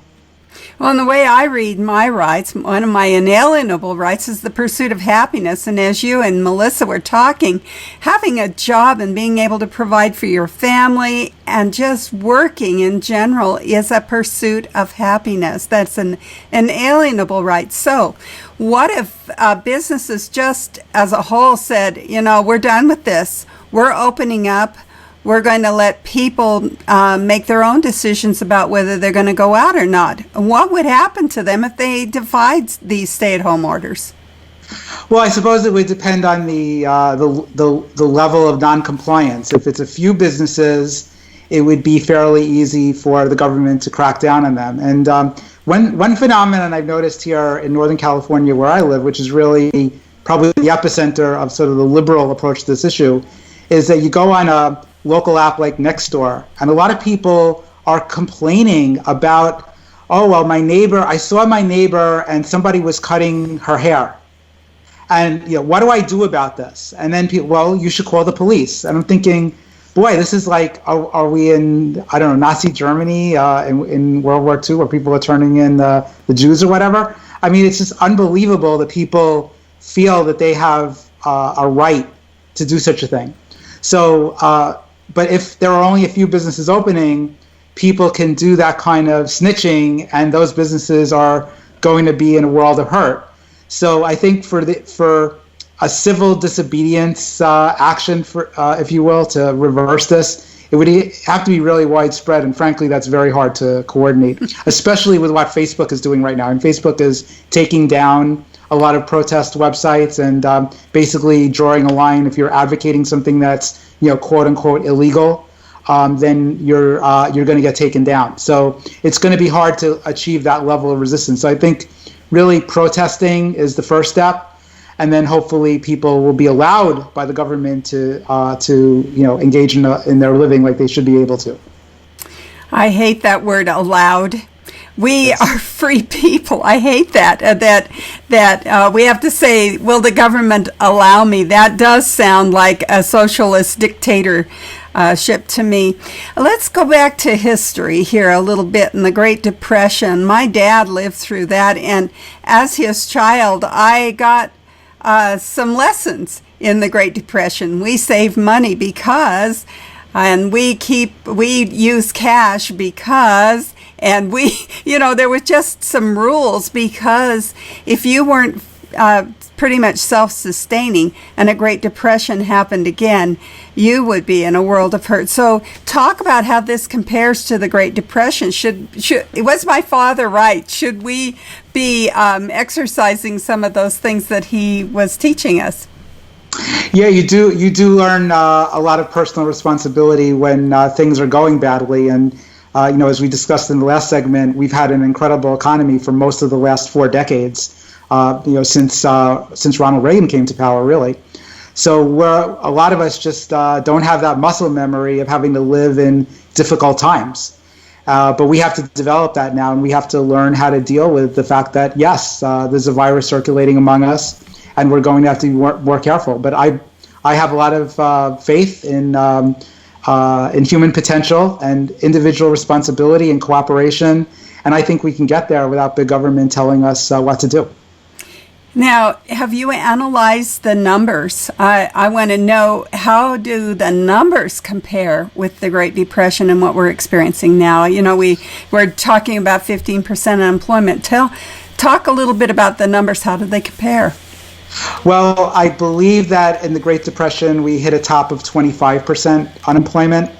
Well, in the way I read my rights, one of my inalienable rights is the pursuit of happiness. And as you and Melissa were talking, having a job and being able to provide for your family and just working in general is a pursuit of happiness. That's an inalienable right. So what if businesses just as a whole said, we're done with this. We're opening up. We're going to let people make their own decisions about whether they're going to go out or not. What would happen to them if they defied these stay-at-home orders? Well, I suppose it would depend on the level of non-compliance. If it's a few businesses, it would be fairly easy for the government to crack down on them. And one phenomenon I've noticed here in Northern California, where I live, which is really probably the epicenter of sort of the liberal approach to this issue, is that you go on a local app like Nextdoor, and a lot of people are complaining about, I saw my neighbor and somebody was cutting her hair. And what do I do about this? And then people, you should call the police. And I'm thinking, boy, this is like, are we in, Nazi Germany in World War II where people are turning in the Jews or whatever? I mean, it's just unbelievable that people feel that they have a right to do such a thing. So, but if there are only a few businesses opening, people can do that kind of snitching, and those businesses are going to be in a world of hurt. So I think for a civil disobedience action, if you will, to reverse this, it would have to be really widespread, and frankly, that's very hard to coordinate, especially with what Facebook is doing right now. And Facebook is taking down a lot of protest websites and basically drawing a line. If you're advocating something that's quote unquote illegal, then you're going to get taken down. So it's going to be hard to achieve that level of resistance. So I think really protesting is the first step, and then hopefully people will be allowed by the government to engage in their living like they should be able to. I hate that word, allowed. We are free people. I hate that. That we have to say, will the government allow me? That does sound like a socialist dictatorship to me. Let's go back to history here a little bit in the Great Depression. My dad lived through that, and as his child, I got some lessons in the Great Depression. We save money because, and we use cash because. And there was just some rules, because if you weren't pretty much self-sustaining and a Great Depression happened again, you would be in a world of hurt. So talk about how this compares to the Great Depression. Was my father right? Should we be exercising some of those things that he was teaching us? Yeah, you do learn a lot of personal responsibility when things are going badly. And as we discussed in the last segment, we've had an incredible economy for most of the last 4 decades, since Ronald Reagan came to power, really. So a lot of us just don't have that muscle memory of having to live in difficult times. But we have to develop that now, and we have to learn how to deal with the fact that, yes, there's a virus circulating among us, and we're going to have to be more careful. But I have a lot of faith in in human potential and individual responsibility and cooperation. And I think we can get there without big government telling us what to do. Now, have you analyzed the numbers? I want to know, how do the numbers compare with the Great Depression and what we're experiencing now? You know, we're talking about 15% unemployment. Talk a little bit about the numbers. How do they compare? Well, I believe that in the Great Depression, we hit a top of 25% unemployment.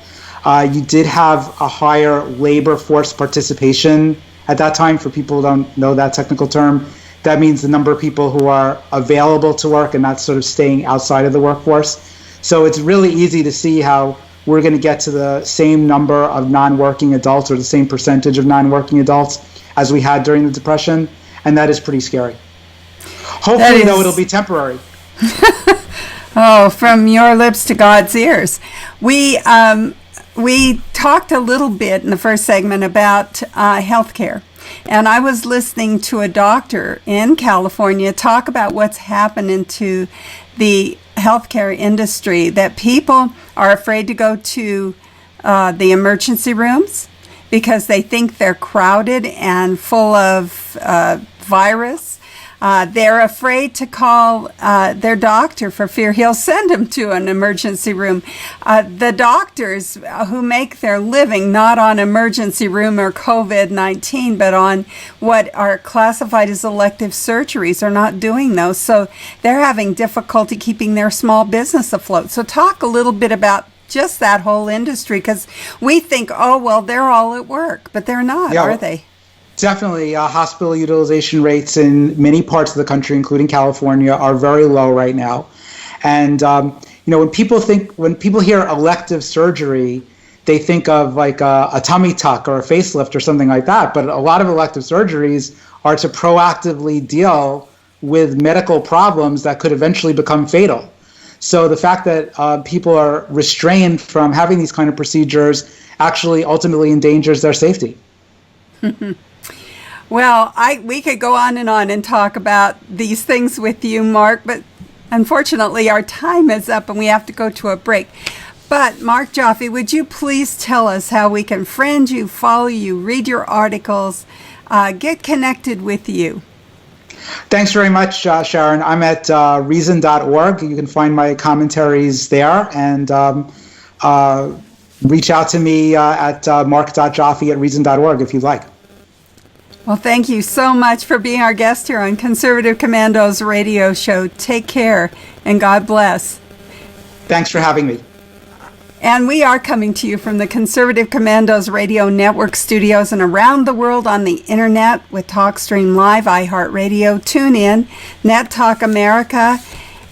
You did have a higher labor force participation at that time. For people who don't know that technical term, that means the number of people who are available to work and not sort of staying outside of the workforce. So it's really easy to see how we're going to get to the same number of non-working adults, or the same percentage of non-working adults as we had during the Depression, and that is pretty scary. Hopefully, though, it'll be temporary. Oh, from your lips to God's ears. We talked a little bit in the first segment about healthcare. And I was listening to a doctor in California talk about what's happening to the healthcare industry, that people are afraid to go to the emergency rooms because they think they're crowded and full of virus. They're afraid to call their doctor for fear he'll send them to an emergency room. The doctors who make their living not on emergency room or COVID-19, but on what are classified as elective surgeries, are not doing those. So they're having difficulty keeping their small business afloat. So talk a little bit about just that whole industry, because we think, oh, well, they're all at work, but they're not, are they? Definitely, hospital utilization rates in many parts of the country, including California, are very low right now. And when people hear elective surgery, they think of like a tummy tuck or a facelift or something like that. But a lot of elective surgeries are to proactively deal with medical problems that could eventually become fatal. So the fact that people are restrained from having these kind of procedures actually ultimately endangers their safety. Well, we could go on and talk about these things with you, Marc, but unfortunately our time is up and we have to go to a break. But Marc Joffe, would you please tell us how we can friend you, follow you, read your articles, get connected with you? Thanks very much, Sharron. I'm at reason.org. You can find my commentaries there, and reach out to me at marc.joffe@reason.org if you'd like. Well, thank you so much for being our guest here on Conservative Commandos radio show. Take care, and God bless. Thanks for having me. And we are coming to you from the Conservative Commandos Radio Network studios and around the world on the internet with TalkStream Live, iHeartRadio, TuneIn, Net Talk America,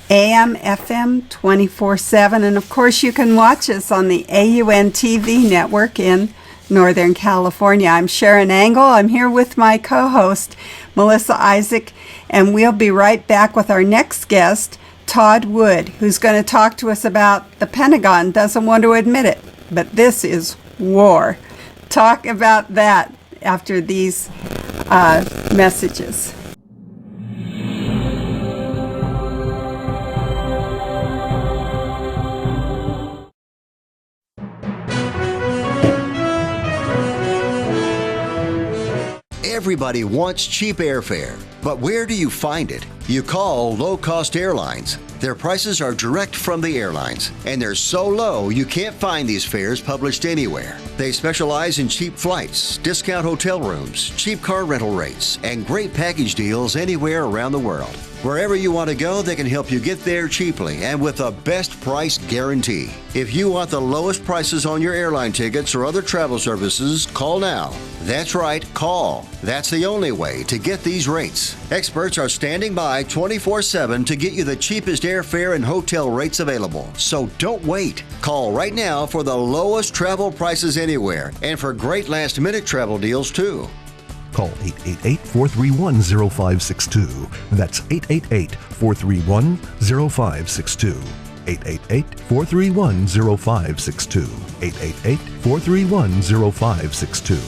AM, FM, 24/7. And of course, you can watch us on the AUN TV network in Northern California. I'm Sharron Angle. I'm here with my co-host, Melissa Isaak, and we'll be right back with our next guest, Todd Wood, who's going to talk to us about the Pentagon doesn't want to admit it, but this is war. Talk about that after these messages. Everybody wants cheap airfare, but where do you find it? You call low-cost airlines. Their prices are direct from the airlines, and they're so low you can't find these fares published anywhere. They specialize in cheap flights, discount hotel rooms, cheap car rental rates, and great package deals anywhere around the world. Wherever you want to go, they can help you get there cheaply and with a best price guarantee. If you want the lowest prices on your airline tickets or other travel services, call now. That's right, call. That's the only way to get these rates. Experts are standing by 24/7 to get you the cheapest airfare and hotel rates available. So don't wait. Call right now for the lowest travel prices anywhere and for great last-minute travel deals too. Call 888-431-0562. That's 888-431-0562. 888-431-0562. 888-431-0562.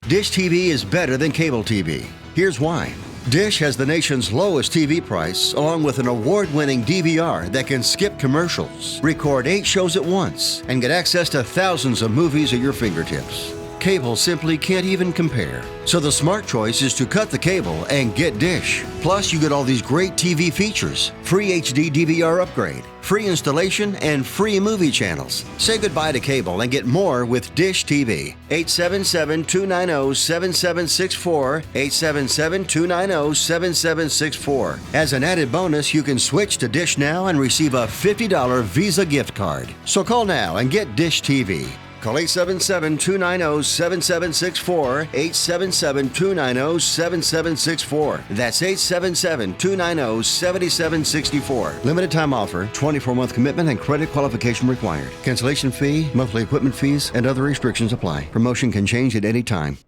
Dish TV is better than cable TV. Here's why. Dish has the nation's lowest TV price, along with an award-winning DVR that can skip commercials, record 8 shows at once, and get access to thousands of movies at your fingertips. Cable simply can't even compare. So the smart choice is to cut the cable and get Dish. Plus, you get all these great TV features, free HD DVR upgrade, free installation, and free movie channels. Say goodbye to cable and get more with Dish TV. 877-290-7764, 877-290-7764. As an added bonus, you can switch to Dish now and receive a $50 Visa gift card. So call now and get Dish TV. Call 877-290-7764, 877-290-7764. That's 877-290-7764. Limited time offer, 24-month commitment and credit qualification required. Cancellation fee, monthly equipment fees, and other restrictions apply. Promotion can change at any time.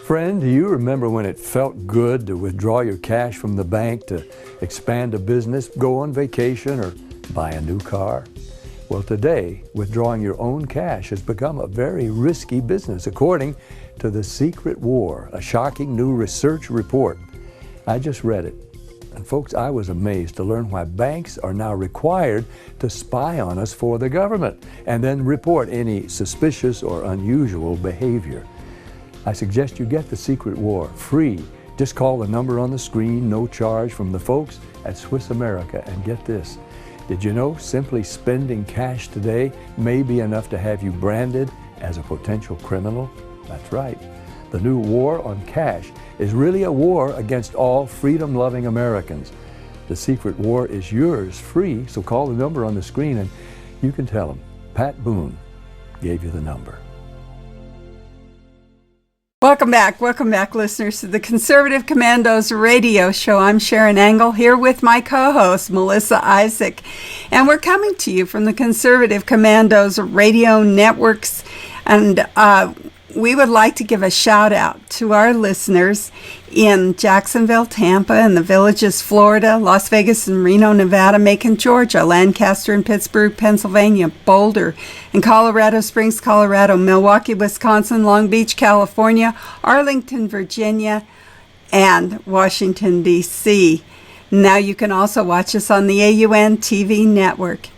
Friend, do you remember when it felt good to withdraw your cash from the bank to expand a business, go on vacation, or buy a new car? Well, today, withdrawing your own cash has become a very risky business, according to The Secret War, a shocking new research report. I just read it. And folks, I was amazed to learn why banks are now required to spy on us for the government and then report any suspicious or unusual behavior. I suggest you get The Secret War free. Just call the number on the screen, no charge, from the folks at Swiss America, and get this. Did you know simply spending cash today may be enough to have you branded as a potential criminal? That's right. The new war on cash is really a war against all freedom-loving Americans. The Secret War is yours free, so call the number on the screen and you can tell them Pat Boone gave you the number. Welcome back, listeners, to the Conservative Commandos radio show. I'm Sharron Engel here with my co-host, Melissa Isaak, and we're coming to you from the Conservative Commandos radio networks, and we would like to give a shout out to our listeners in Jacksonville, Tampa, and the Villages, Florida, Las Vegas and Reno, Nevada, Macon, Georgia, Lancaster and Pittsburgh, Pennsylvania, Boulder and Colorado Springs, Colorado, Milwaukee, Wisconsin, Long Beach, California, Arlington, Virginia, and Washington, D.C. Now you can also watch us on the AUN TV network.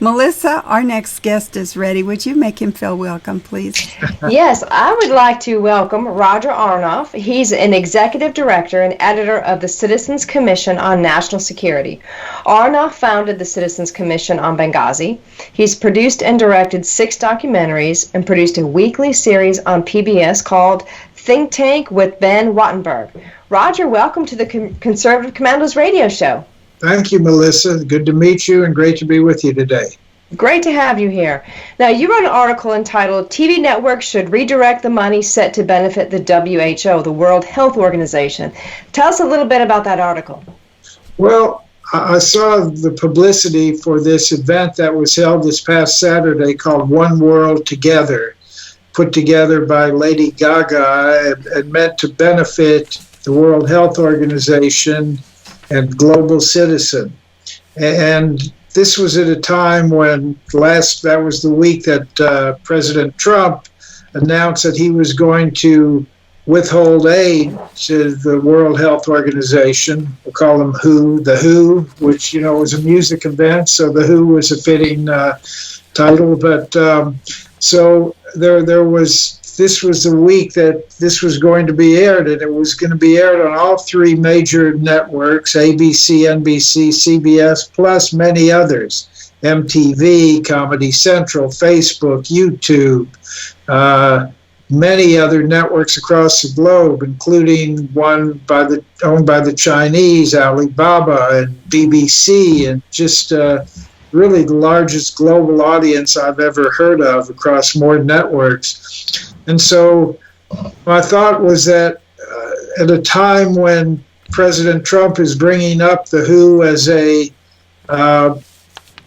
Melissa, our next guest is ready. Would you make him feel welcome, please? Yes, I would like to welcome Roger Aronoff. He's an executive director and editor of the Citizens Commission on National Security. Aronoff founded the Citizens Commission on Benghazi. He's produced and directed 6 documentaries and produced a weekly series on PBS called Think Tank with Ben Wattenberg. Roger, welcome to the Conservative Commandos radio show. Thank you, Melissa. Good to meet you and great to be with you today. Great to have you here. Now, you wrote an article entitled TV Networks Should Redirect the Money Set to Benefit the WHO, the World Health Organization. Tell us a little bit about that article. Well, I saw the publicity for this event that was held this past Saturday called One World Together, put together by Lady Gaga and meant to benefit the World Health Organization and Global Citizen. And this was at a time when that was the week that President Trump announced that he was going to withhold aid to the World Health Organization. We'll call them the WHO, which, was a music event, so the WHO was a fitting title. But so this was the week that this was going to be aired, and it was going to be aired on all 3 major networks, ABC, NBC, CBS, plus many others, MTV, Comedy Central, Facebook, YouTube, many other networks across the globe, including one owned by the Chinese, Alibaba, and BBC, and just really the largest global audience I've ever heard of across more networks. And so my thought was that at a time when President Trump is bringing up the WHO as a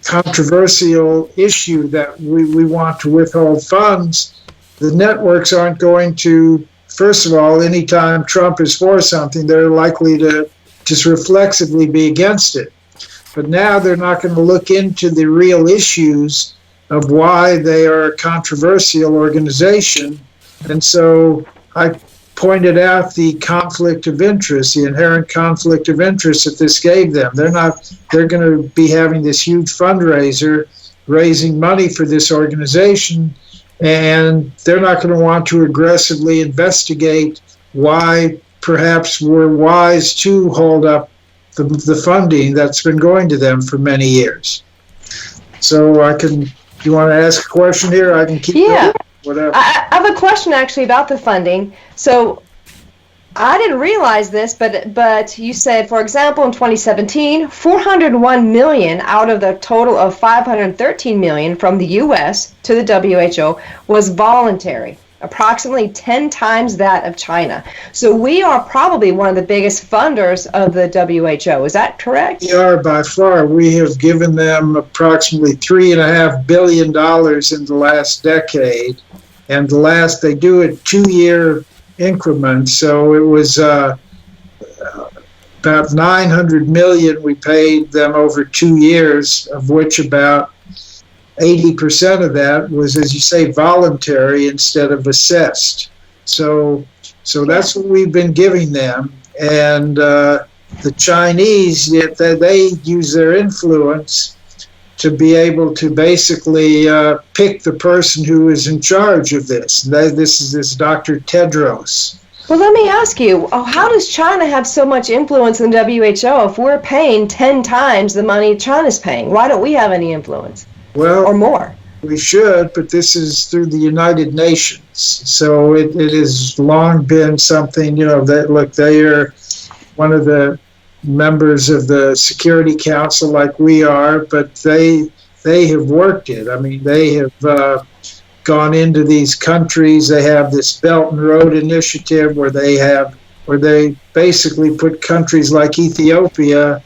controversial issue that we want to withhold funds, the networks aren't going to, first of all, anytime Trump is for something, they're likely to just reflexively be against it. But now they're not going to look into the real issues of why they are a controversial organization. And so I pointed out the conflict of interest, the inherent conflict of interest that this gave them. They're going to be having this huge fundraiser, raising money for this organization, and they're not going to want to aggressively investigate why perhaps we're wise to hold up the funding that's been going to them for many years. So you want to ask a question here? I can keep going. Whatever. I have a question actually about the funding. So I didn't realize this, but you said, for example, in 2017, 401 million out of the total of 513 million from the U.S. to the WHO was voluntary, approximately 10 times that of China. So we are probably one of the biggest funders of the WHO. Is that correct? We are by far. We have given them approximately $3.5 billion in the last decade. And they do it 2-year increments. So it was about 900 million we paid them over 2 years, of which about 80% of that was, as you say, voluntary instead of assessed. So that's what we've been giving them. And the Chinese, they use their influence to be able to basically pick the person who is in charge of this. This is this Dr. Tedros. Well, let me ask you, how does China have so much influence in WHO if we're paying 10 times the money China's paying? Why don't we have any influence? Well, or more? We should, but this is through the United Nations. So it has long been something, that they are one of the members of the Security Council like we are, but they have worked it. I mean, they have gone into these countries. They have this Belt and Road Initiative where they basically put countries like Ethiopia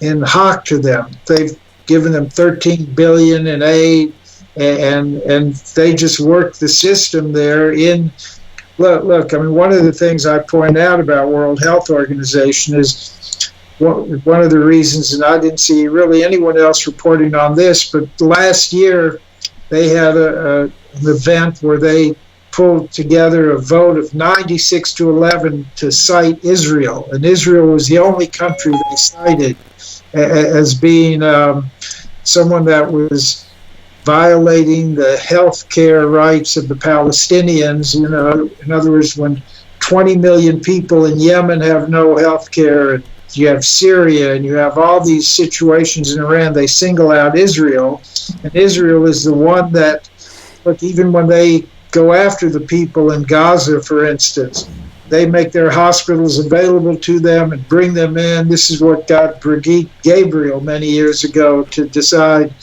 in hock to them. They've given them $13 billion in aid, and they just work the system there in. Look, I mean, one of the things I point out about World Health Organization is one of the reasons, and I didn't see really anyone else reporting on this, but last year they had an event where they pulled together a vote of 96-11 to cite Israel, and Israel was the only country they cited as being someone that was violating the health care rights of the Palestinians. In other words, when 20 million people in Yemen have no health care, and you have Syria, and you have all these situations in Iran, they single out Israel, and Israel is the one that, look, even when they go after the people in Gaza, for instance, they make their hospitals available to them and bring them in. This is what got Brigitte Gabriel many years ago to decide,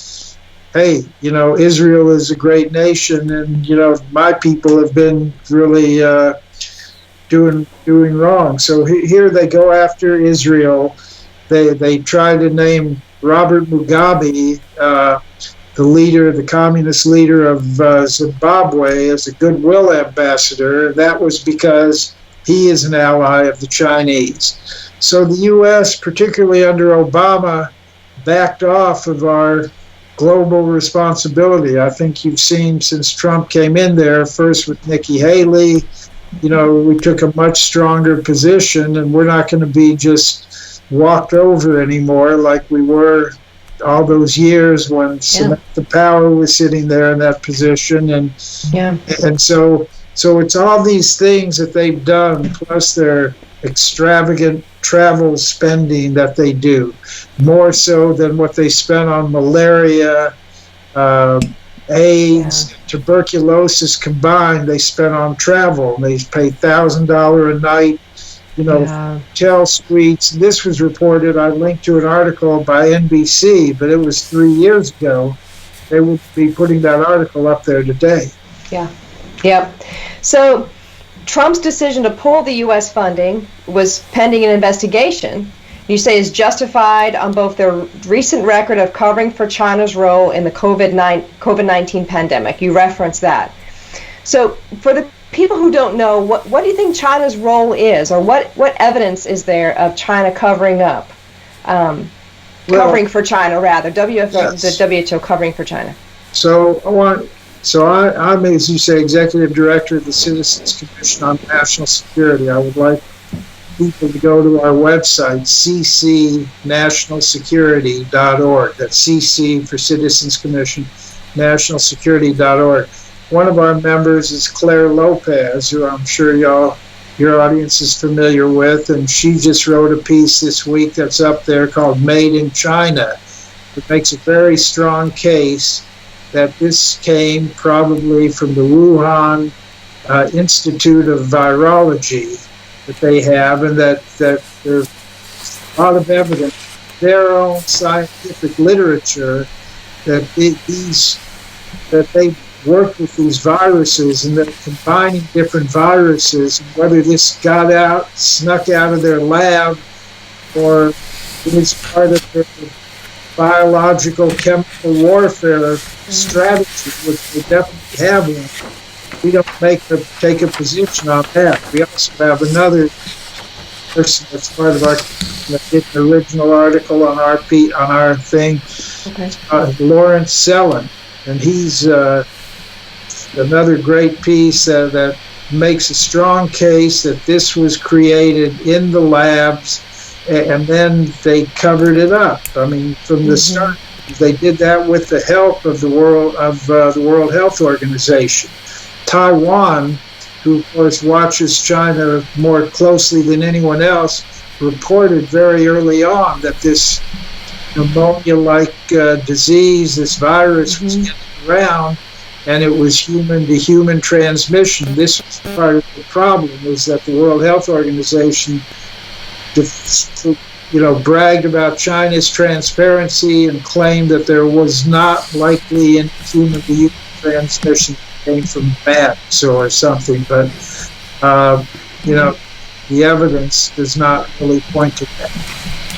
hey, Israel is a great nation, and, my people have been really doing wrong. So here they go after Israel. They try to name Robert Mugabe, the communist leader of Zimbabwe, as a goodwill ambassador. That was because he is an ally of the Chinese. So the U.S., particularly under Obama, backed off of our global responsibility. I think you've seen since Trump came in there, first with Nikki Haley, we took a much stronger position, and we're not going to be just walked over anymore like we were all those years when Samantha Power was sitting there in that position. And so it's all these things that they've done, plus their extravagant travel spending that they do, more so than what they spent on malaria, AIDS, tuberculosis combined. They spent on travel. They pay $1,000 a night, hotel suites. This was reported. I linked to an article by NBC, but it was 3 years ago. They will be putting that article up there today. Yeah. Yep. So Trump's decision to pull the U.S. funding was pending an investigation. You say is justified on both their recent record of covering for China's role in the COVID-19 pandemic. You referenced that. So for the people who don't know, what do you think China's role is, or what evidence is there of China covering up, covering for China rather, the WHO covering for China? So So I'm, as you say, Executive Director of the Citizens Commission on National Security. I would like people to go to our website, ccnationalsecurity.org. That's CC for Citizens Commission, nationalsecurity.org. One of our members is Claire Lopez, who I'm sure your audience is familiar with, and she just wrote a piece this week that's up there called Made in China. It makes a very strong case that this came probably from the Wuhan Institute of Virology that they have, and that there's a lot of evidence, their own scientific literature, that they work with these viruses and they're combining different viruses, and whether this got out, snuck out of their lab, or it is part of their biological chemical warfare strategy, which they definitely have one. We don't take a position on that. We also have another person that's part of our that did the original article on our thing, Lawrence Sellen, and he's another great piece that makes a strong case that this was created in the labs, and then they covered it up. I mean, from the start, they did that with the help of the World Health Organization. Taiwan, who of course watches China more closely than anyone else, reported very early on that this pneumonia-like disease, this virus, was getting around, and it was human-to-human transmission. This was part of the problem, is that the World Health Organization, bragged about China's transparency and claimed that there was not likely any human-to-human transmission that came from bats or something. But, the evidence does not really point to that.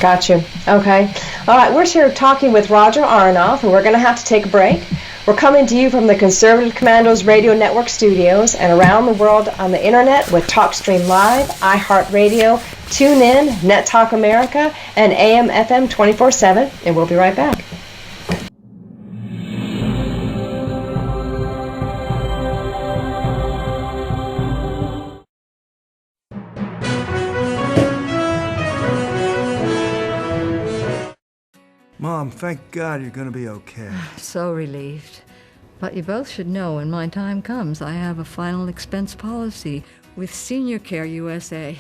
Gotcha. Okay. All right. We're here talking with Roger Aronoff, and we're going to have to take a break. We're coming to you from the Conservative Commandos Radio Network studios and around the world on the internet with TalkStream Live, iHeartRadio, TuneIn, Net Talk America, and AM/FM 24/7. And we'll be right back. Mom, thank God you're going to be okay. So relieved. But you both should know when my time comes, I have a final expense policy with Senior Care USA.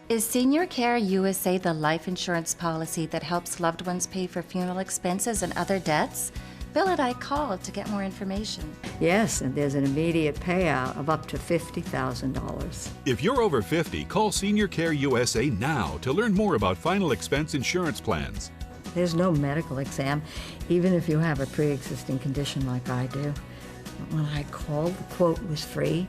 Is Senior Care USA the life insurance policy that helps loved ones pay for funeral expenses and other debts? Bill and I called to get more information. Yes, and there's an immediate payout of up to $50,000. If you're over 50, call Senior Care USA now to learn more about final expense insurance plans. There's no medical exam, even if you have a pre-existing condition like I do. When I called, the quote was free,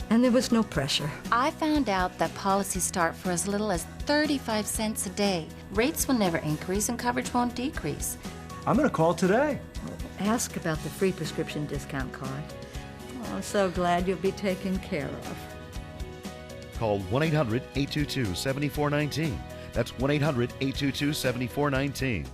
and there was no pressure. I found out that policies start for as little as 35 cents a day. Rates will never increase and coverage won't decrease. I'm going to call today. Ask about the free prescription discount card. Oh, I'm so glad you'll be taken care of. Call 1-800-822-7419. That's 1-800-822-7419.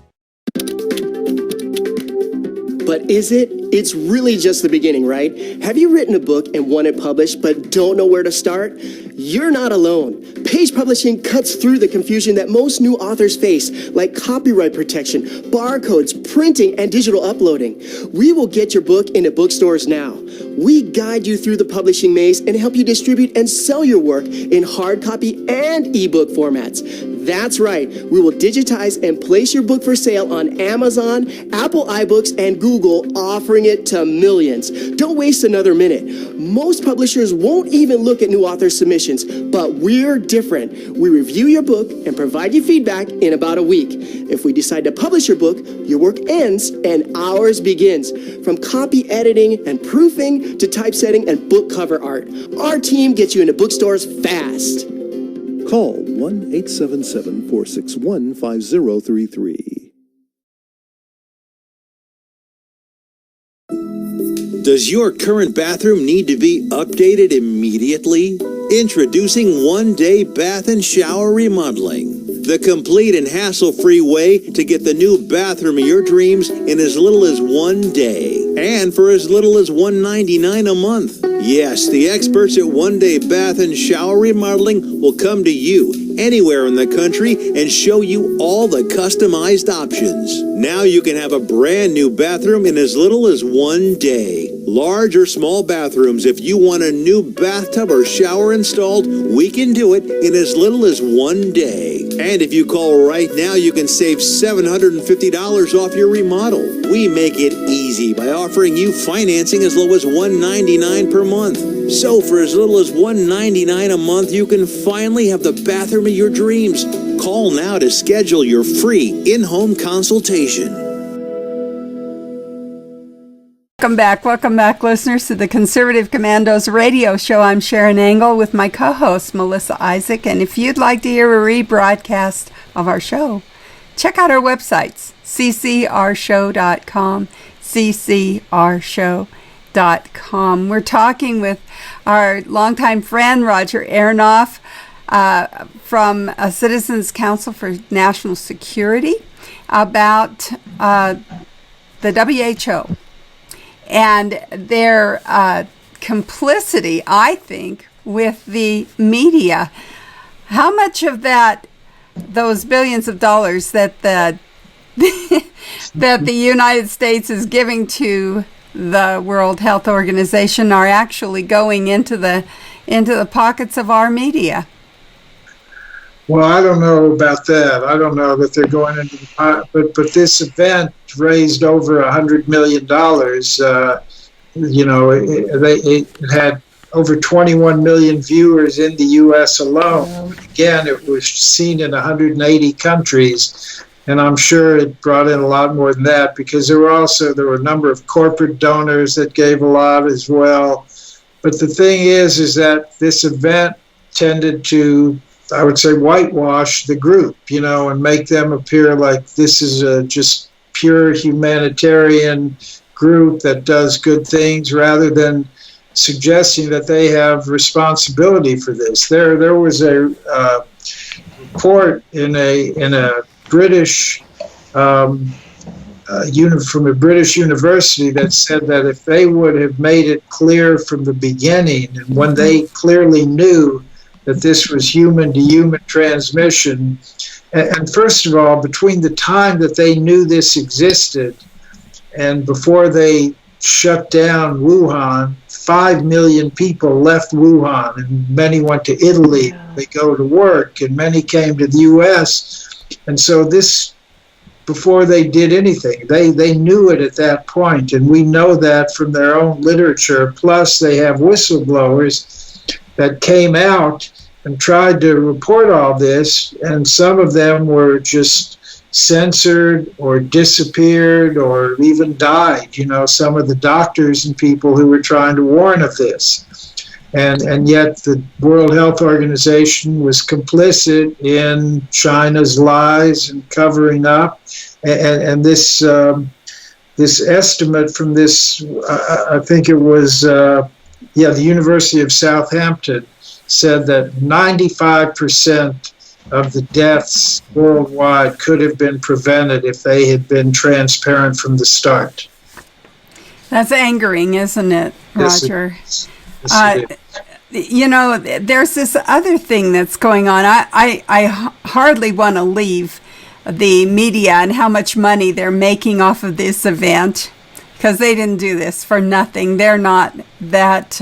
But is it? It's really just the beginning, right? Have you written a book and want it published but don't know where to start? You're not alone. Page publishing cuts through the confusion that most new authors face, like copyright protection, barcodes, printing, and digital uploading. We will get your book into bookstores now. We guide you through the publishing maze and help you distribute and sell your work in hard copy and ebook formats. That's right. We will digitize and place your book for sale on Amazon, Apple iBooks, and Google, offering it to millions. Don't waste another minute. Most publishers won't even look at new author submissions, but we're different. We review your book and provide you feedback in about a week. If we decide to publish your book, your work ends and ours begins. From copy editing and proofing to typesetting and book cover art, our team gets you into bookstores fast. Call 1-877-461-5033. Does your current bathroom need to be updated immediately? Introducing one-day bath and shower remodeling. The complete and hassle-free way to get the new bathroom of your dreams in as little as one day. and for as little as $199 a month. Yes, the experts at One Day Bath and Shower Remodeling will come to you anywhere in the country and show you all the customized options. Now you can have a brand new bathroom in as little as 1 day. Large or small bathrooms, if you want a new bathtub or shower installed, we can do it in as little as 1 day. And if you call right now, you can save $750 off your remodel. We make it easy by offering you financing as low as $199 per month. So for as little as $199 a month, you can finally have the bathroom of your dreams. Call now to schedule your free in-home consultation. Welcome back, listeners, to the Conservative Commandos radio show. I'm Sharron Engel with my co-host, Melissa Isaak. And if you'd like to hear a rebroadcast of our show, check out our websites, ccrshow.com, ccrshow.com. We're talking with our longtime friend, Roger Aronoff, from Citizens Council for National Security, about the WHO. And their complicity, I think, with the media. How much of those billions of dollars that the that the United States is giving to the World Health Organization are actually going into the pockets of our media? Well, I don't know about that. I don't know that they're going into the pot, but this event raised over $100 million. It had over 21 million viewers in the U.S. alone. Again, it was seen in 180 countries, and I'm sure it brought in a lot more than that, because there were a number of corporate donors that gave a lot as well. But the thing is that this event tended to, I would say, whitewash the group, and make them appear like this is a just pure humanitarian group that does good things, rather than suggesting that they have responsibility for this. There was a report in a British from a British university that said that if they would have made it clear from the beginning, and when they clearly knew that this was human-to-human transmission. And first of all, between the time that they knew this existed and before they shut down Wuhan, 5 million people left Wuhan, and many went to Italy. They go to work, and many came to the U.S. And so this, before they did anything, they knew it at that point, and we know that from their own literature. Plus, they have whistleblowers that came out and tried to report all this, and some of them were just censored or disappeared or even died. Some of the doctors and people who were trying to warn of this. And yet the World Health Organization was complicit in China's lies and covering up. And this estimate from this, I think it was, the University of Southampton, said that 95% of the deaths worldwide could have been prevented if they had been transparent from the start. That's angering, isn't it, Roger? Yes, it is. There's this other thing that's going on. I hardly want to leave the media and how much money they're making off of this event, because they didn't do this for nothing. They're not that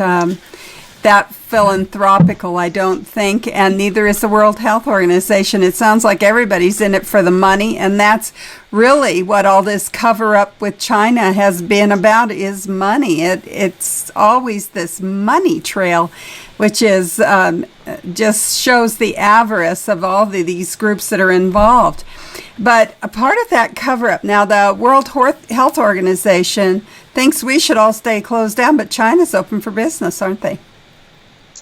philanthropical, I don't think, and neither is the World Health Organization. It sounds like everybody's in it for the money, and that's really what all this cover-up with China has been about, is money. It's always this money trail, which is just shows the avarice of all these groups that are involved. But a part of that cover-up, now the World Health Organization thinks we should all stay closed down, but China's open for business, aren't they?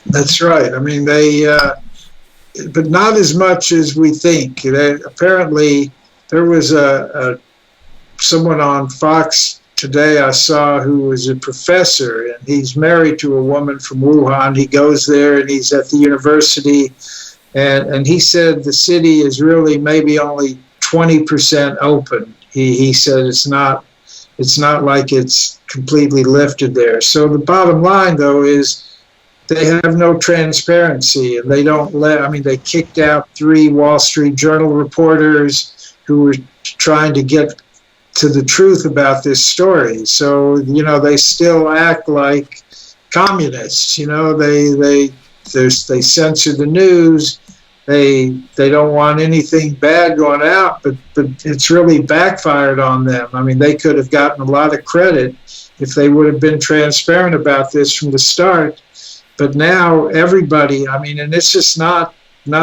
That's right. I mean, but not as much as we think. Apparently, there was someone on Fox today I saw who was a professor, and he's married to a woman from Wuhan. He goes there, and he's at the university, and he said the city is really maybe only 20% open. He said it's not It's not like it's completely lifted there. So the bottom line, though, is they have no transparency, and they don't they kicked out 3 Wall Street Journal reporters who were trying to get to the truth about this story. So, they still act like communists. They censor the news. They don't want anything bad going out, but it's really backfired on them. I mean, they could have gotten a lot of credit if they would have been transparent about this from the start. But now everybody, and it's just not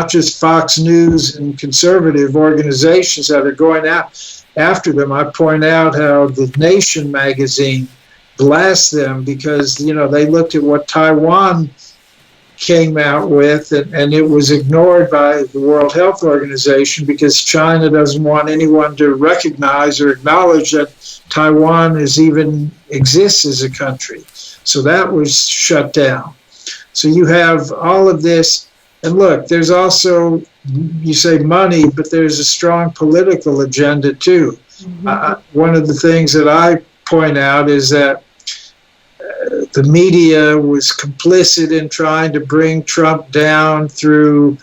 just Fox News and conservative organizations that are going out after them. I point out how the Nation magazine blasts them because, they looked at what Taiwan came out with, and it was ignored by the World Health Organization because China doesn't want anyone to recognize or acknowledge that Taiwan even exists as a country. So that was shut down. So you have all of this, and look, there's also, you say money, but there's a strong political agenda too. One of the things that I point out is that the media was complicit in trying to bring Trump down through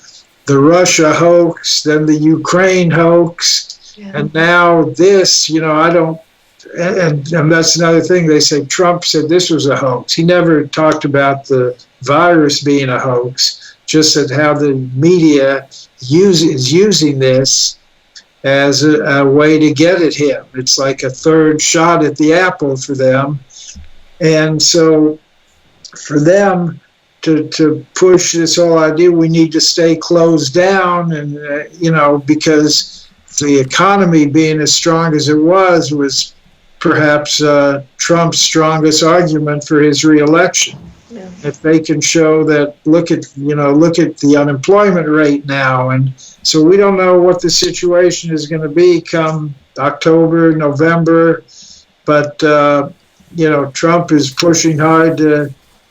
the Russia hoax, then the Ukraine hoax, and now this, and that's another thing. They say Trump said this was a hoax. He never talked about the virus being a hoax, just that how the media is using this as a way to get at him. It's like a third shot at the apple for them. And so for them to push this whole idea, we need to stay closed down, and, because the economy being as strong as it was perhaps Trump's strongest argument for his reelection. Yeah. If they can show that, look at the unemployment rate now, and so we don't know what the situation is going to be come October, November, but Trump is pushing hard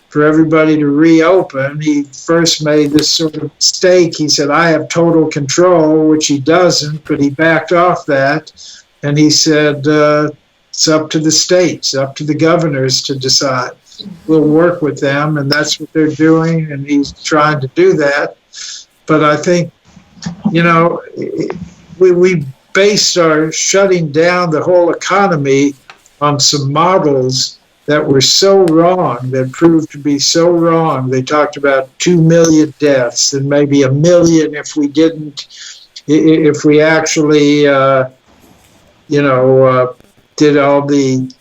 for everybody to reopen. He first made this sort of mistake. He said, I have total control, which he doesn't, but he backed off that, and he said, it's up to the states, up to the governors to decide. We'll work with them, and that's what they're doing, and he's trying to do that. But I think, we based our shutting down the whole economy on some models that were so wrong, that proved to be so wrong. They talked about 2 million deaths and maybe 1 million if we actually, did all the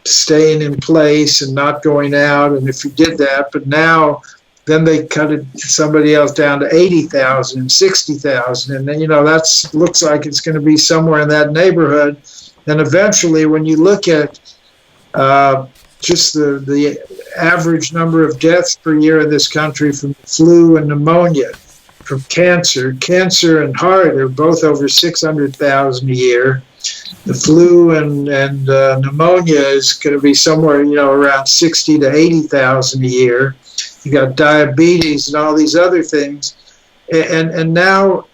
staying in place and not going out, and if you did that. But now, then they cut it, somebody else down to 80,000 and 60,000, and then, that looks like it's going to be somewhere in that neighborhood. And eventually, when you look at just the average number of deaths per year in this country from flu and pneumonia, from cancer and heart are both over 600,000 a year. The flu and pneumonia is going to be somewhere, around 60 to 80,000 a year. You got diabetes and all these other things, and now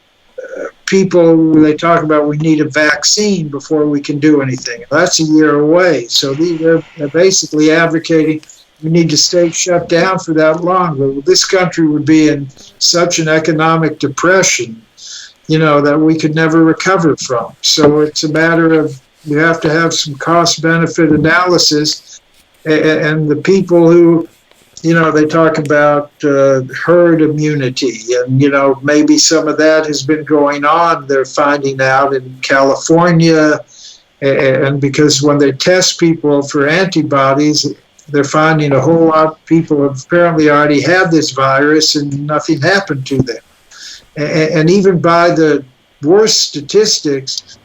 people, they talk about we need a vaccine before we can do anything. That's a year away. So they're basically advocating we need to stay shut down for that long. But this country would be in such an economic depression, that we could never recover from. So it's a matter of, you have to have some cost-benefit analysis, and the people who, they talk about herd immunity, and, maybe some of that has been going on, they're finding out in California, and because when they test people for antibodies, they're finding a whole lot of people have apparently already had this virus and nothing happened to them. And even by the worst statistics,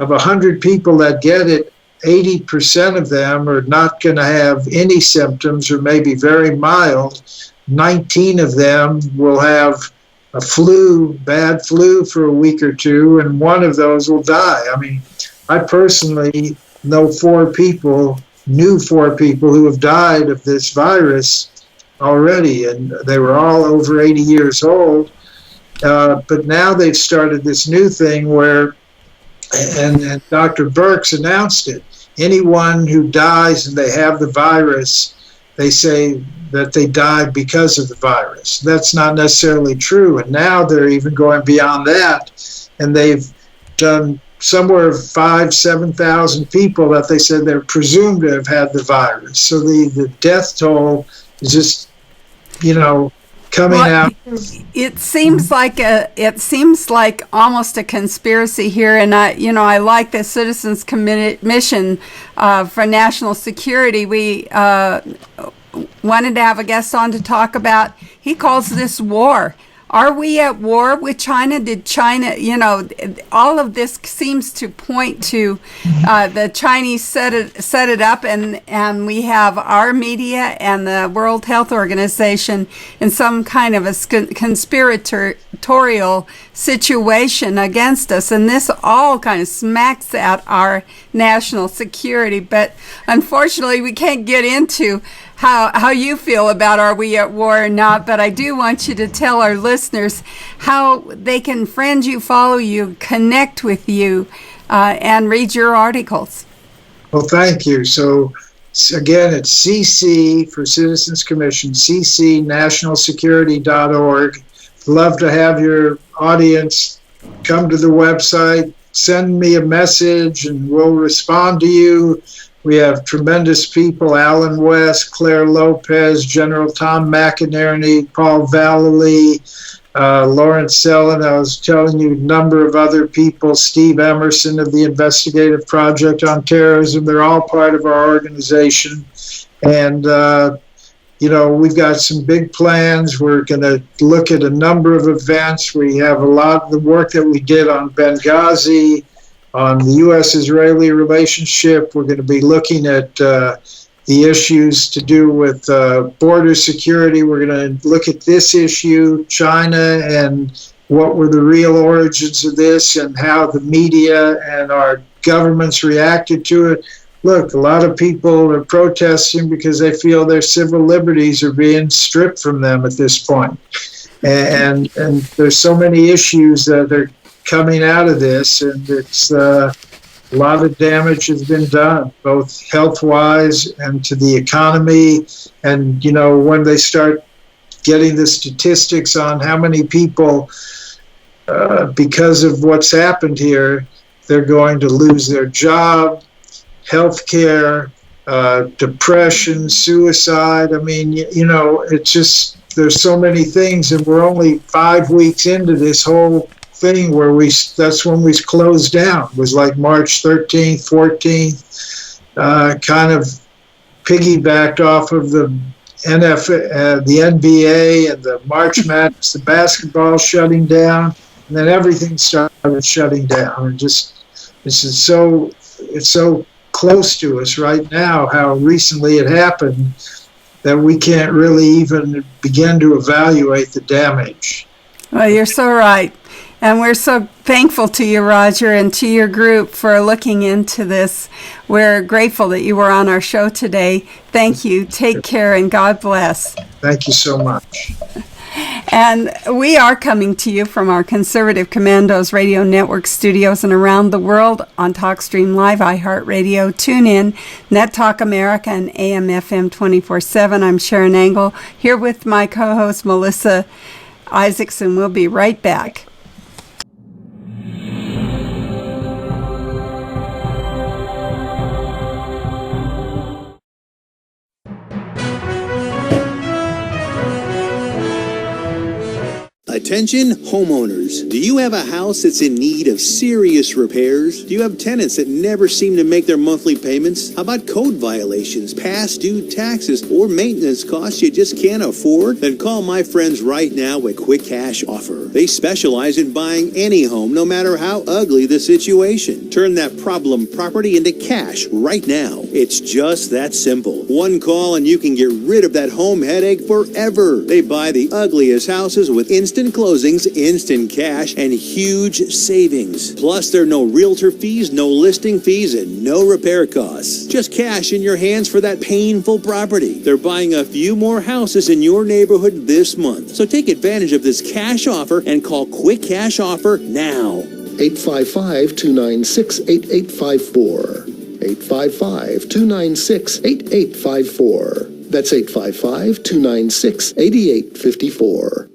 of 100 people that get it, 80% of them are not going to have any symptoms or maybe very mild. 19 of them will have a bad flu for a week or two, and one of those will die. I mean, I personally knew 4 people who have died of this virus already, and they were all over 80 years old. But now they've started this new thing where, and Dr. Birx announced it, anyone who dies and they have the virus, they say that they died because of the virus. That's not necessarily true. And now they're even going beyond that. And they've done somewhere 7,000 people that they said they're presumed to have had the virus. So the death toll is just, coming out. It seems like almost a conspiracy here, and I like the Citizens Commission for National Security. We wanted to have a guest on to talk about. He calls this war. Are we at war with China? Did China, all of this seems to point to the Chinese set it up, and we have our media and the World Health Organization in some kind of a conspiratorial situation against us. And this all kind of smacks at our national security. But unfortunately, we can't get into how you feel about are we at war or not, but I do want you to tell our listeners how they can friend you, follow you, connect with you, and read your articles. Well, thank you. So again, it's CC for Citizens Commission, ccnationalsecurity.org. Love to have your audience come to the website, send me a message, and we'll respond to you. We have tremendous people, Alan West, Claire Lopez, General Tom McInerney, Paul Vallely, Lawrence Sellen. I was telling you a number of other people, Steve Emerson of the Investigative Project on Terrorism. They're all part of our organization. And, we've got some big plans. We're going to look at a number of events. We have a lot of the work that we did on Benghazi, on the U.S.-Israeli relationship. We're going to be looking at the issues to do with border security. We're going to look at this issue, China, and what were the real origins of this and how the media and our governments reacted to it. Look, a lot of people are protesting because they feel their civil liberties are being stripped from them at this point. And there's so many issues that are coming out of this, and it's a lot of damage has been done, both health-wise and to the economy. And, when they start getting the statistics on how many people, because of what's happened here, they're going to lose their job, health care, depression, suicide. I mean, it's just, there's so many things, and we're only 5 weeks into this whole thing where that's when we closed down. It was like March 13th, 14th, kind of piggybacked off of the the NBA and the March Madness, the basketball shutting down, and then everything started shutting down. And just, it's so close to us right now, how recently it happened, that we can't really even begin to evaluate the damage. Well, you're so right. And we're so thankful to you, Roger, and to your group for looking into this. We're grateful that you were on our show today. Thank you. Take care, and God bless. Thank you so much. And we are coming to you from our Conservative Commandos Radio Network studios and around the world on TalkStream Live, iHeartRadio, TuneIn, NetTalk America, and AM/FM 24/7. I'm Sharron Angle, here with my co-host, Melissa Isaacson. We'll be right back. Attention homeowners, do you have a house that's in need of serious repairs? Do you have tenants that never seem to make their monthly payments? How about code violations, past due taxes, or maintenance costs you just can't afford? Then call my friends right now at Quick Cash Offer. They specialize in buying any home, no matter how ugly the situation. Turn that problem property into cash right now. It's just that simple. One call and you can get rid of that home headache forever. They buy the ugliest houses with instant closings, instant cash, and huge savings. Plus, there are no realtor fees, no listing fees, and no repair costs. Just cash in your hands for that painful property. They're buying a few more houses in your neighborhood this month. So take advantage of this cash offer and call Quick Cash Offer now. 855-296-8854. 855-296-8854. That's 855-296-8854.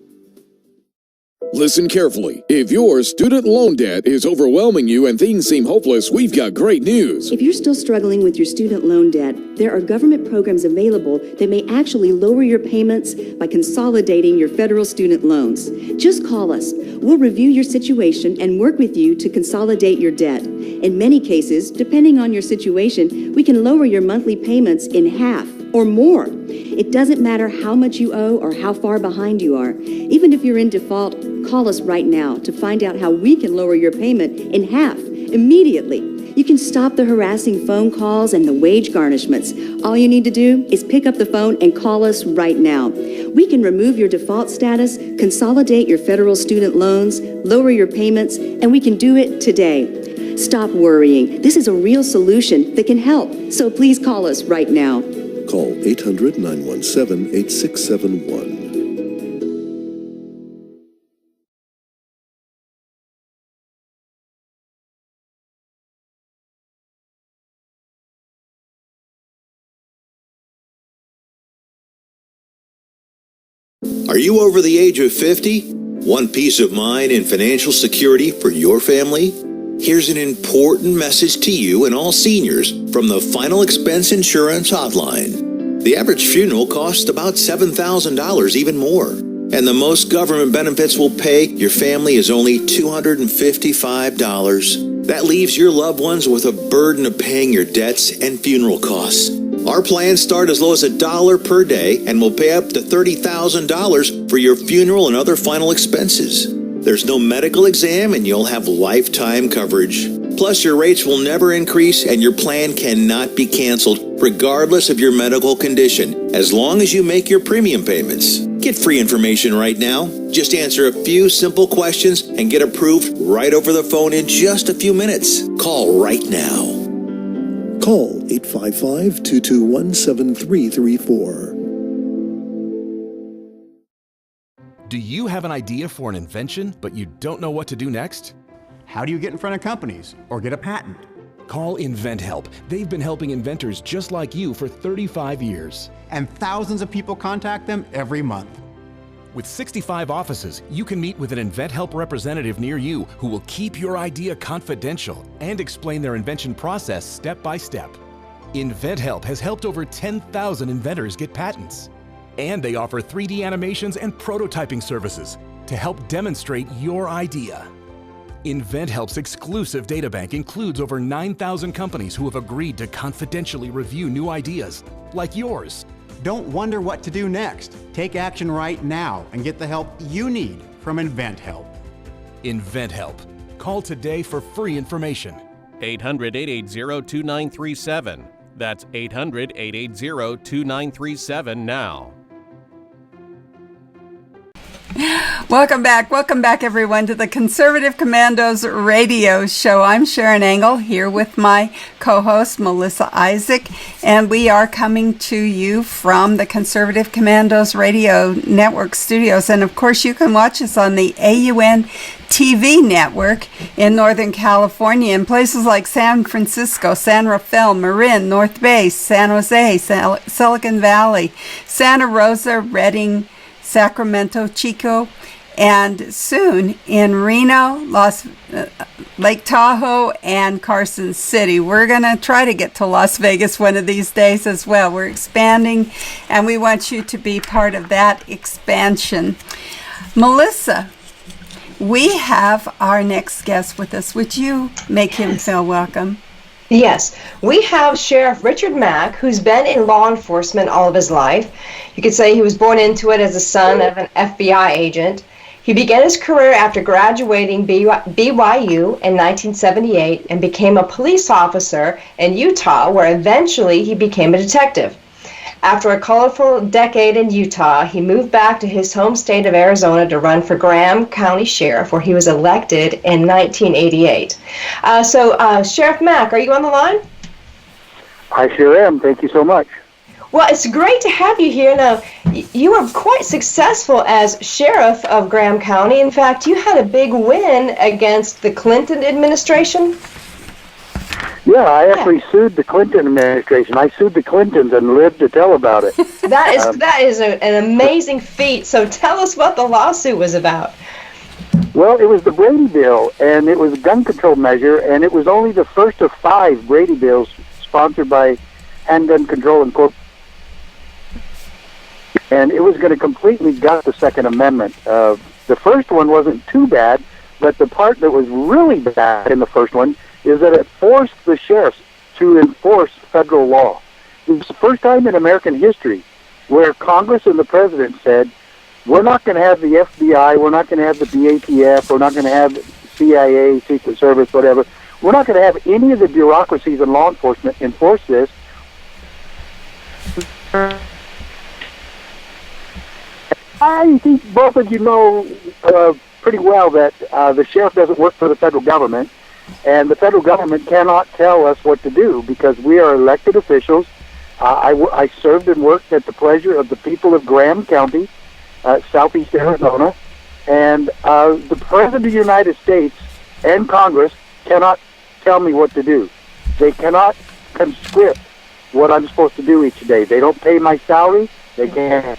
Listen carefully. If your student loan debt is overwhelming you and things seem hopeless, we've got great news. If you're still struggling with your student loan debt, there are government programs available that may actually lower your payments by consolidating your federal student loans. Just call us. We'll review your situation and work with you to consolidate your debt. In many cases, depending on your situation, we can lower your monthly payments in half or more. It doesn't matter how much you owe or how far behind you are. Even if you're in default, call us right now to find out how we can lower your payment in half immediately. You can stop the harassing phone calls and the wage garnishments. All you need to do is pick up the phone and call us right now. We can remove your default status, consolidate your federal student loans, lower your payments, and we can do it today. Stop worrying. This is a real solution that can help. So please call us right now. Call 800-917-8671. Are you over the age of 50? Want peace of mind and financial security for your family? Here's an important message to you and all seniors from the Final Expense Insurance Hotline. The average funeral costs about $7,000, even more. And the most government benefits will pay your family is only $255. That leaves your loved ones with a burden of paying your debts and funeral costs. Our plans start as low as $1 per day and will pay up to $30,000 for your funeral and other final expenses. There's no medical exam and you'll have lifetime coverage. Plus, your rates will never increase and your plan cannot be canceled regardless of your medical condition, as long as you make your premium payments. Get free information right now. Just answer a few simple questions and get approved right over the phone in just a few minutes. Call right now. Call 855-221-7334. Do you have an idea for an invention, but you don't know what to do next? How do you get in front of companies or get a patent? Call InventHelp. They've been helping inventors just like you for 35 years. And thousands of people contact them every month. With 65 offices, you can meet with an InventHelp representative near you who will keep your idea confidential and explain their invention process step by step. InventHelp has helped over 10,000 inventors get patents. And they offer 3D animations and prototyping services to help demonstrate your idea. InventHelp's exclusive databank includes over 9,000 companies who have agreed to confidentially review new ideas, like yours. Don't wonder what to do next. Take action right now and get the help you need from InventHelp. InventHelp. Call today for free information. 800-880-2937. That's 800-880-2937 now. Welcome back everyone to the Conservative Commandos radio show. I'm Sharron Engel here with my co-host Melissa Isaak, and we are coming to you from the Conservative Commandos radio network studios. And of course you can watch us on the AUN TV network in Northern California in places like San Francisco, San Rafael, Marin, North Bay, San Jose, Silicon Valley, Santa Rosa, Redding, Sacramento, Chico, and soon in Reno, Lake Tahoe, and Carson City. We're going to try to get to Las Vegas one of these days as well. We're expanding, and we want you to be part of that expansion. Melissa, we have our next guest with us. Would you make him feel welcome? Yes, we have Sheriff Richard Mack, who's been in law enforcement all of his life. You could say he was born into it as the son of an FBI agent. He began his career after graduating BYU in 1978 and became a police officer in Utah, where eventually he became a detective. After a colorful decade in Utah, he moved back to his home state of Arizona to run for Graham County Sheriff, where he was elected in 1988. Sheriff Mack, are you on the line? I sure am. Thank you so much. Well, it's great to have you here. Now, you were quite successful as sheriff of Graham County. In fact, you had a big win against the Clinton administration. Yeah, I actually sued the Clinton administration. I sued the Clintons and lived to tell about it. That is an amazing feat. So tell us what the lawsuit was about. Well, it was the Brady Bill, and it was a gun control measure, and it was only the first of 5 Brady bills sponsored by Handgun Control Incorporated. And it was going to completely gut the Second Amendment. The first one wasn't too bad, but the part that was really bad in the first one is that it forced the sheriffs to enforce federal law. It was the first time in American history where Congress and the president said, we're not going to have the FBI, we're not going to have the BATF, we're not going to have CIA, Secret Service, whatever. We're not going to have any of the bureaucracies and law enforcement enforce this. I think both of you know pretty well that the sheriff doesn't work for the federal government, and the federal government cannot tell us what to do because we are elected officials. I served and worked at the pleasure of the people of Graham County, southeast Arizona, and the President of the United States and Congress cannot tell me what to do. They cannot conscript what I'm supposed to do each day. They don't pay my salary. They can't.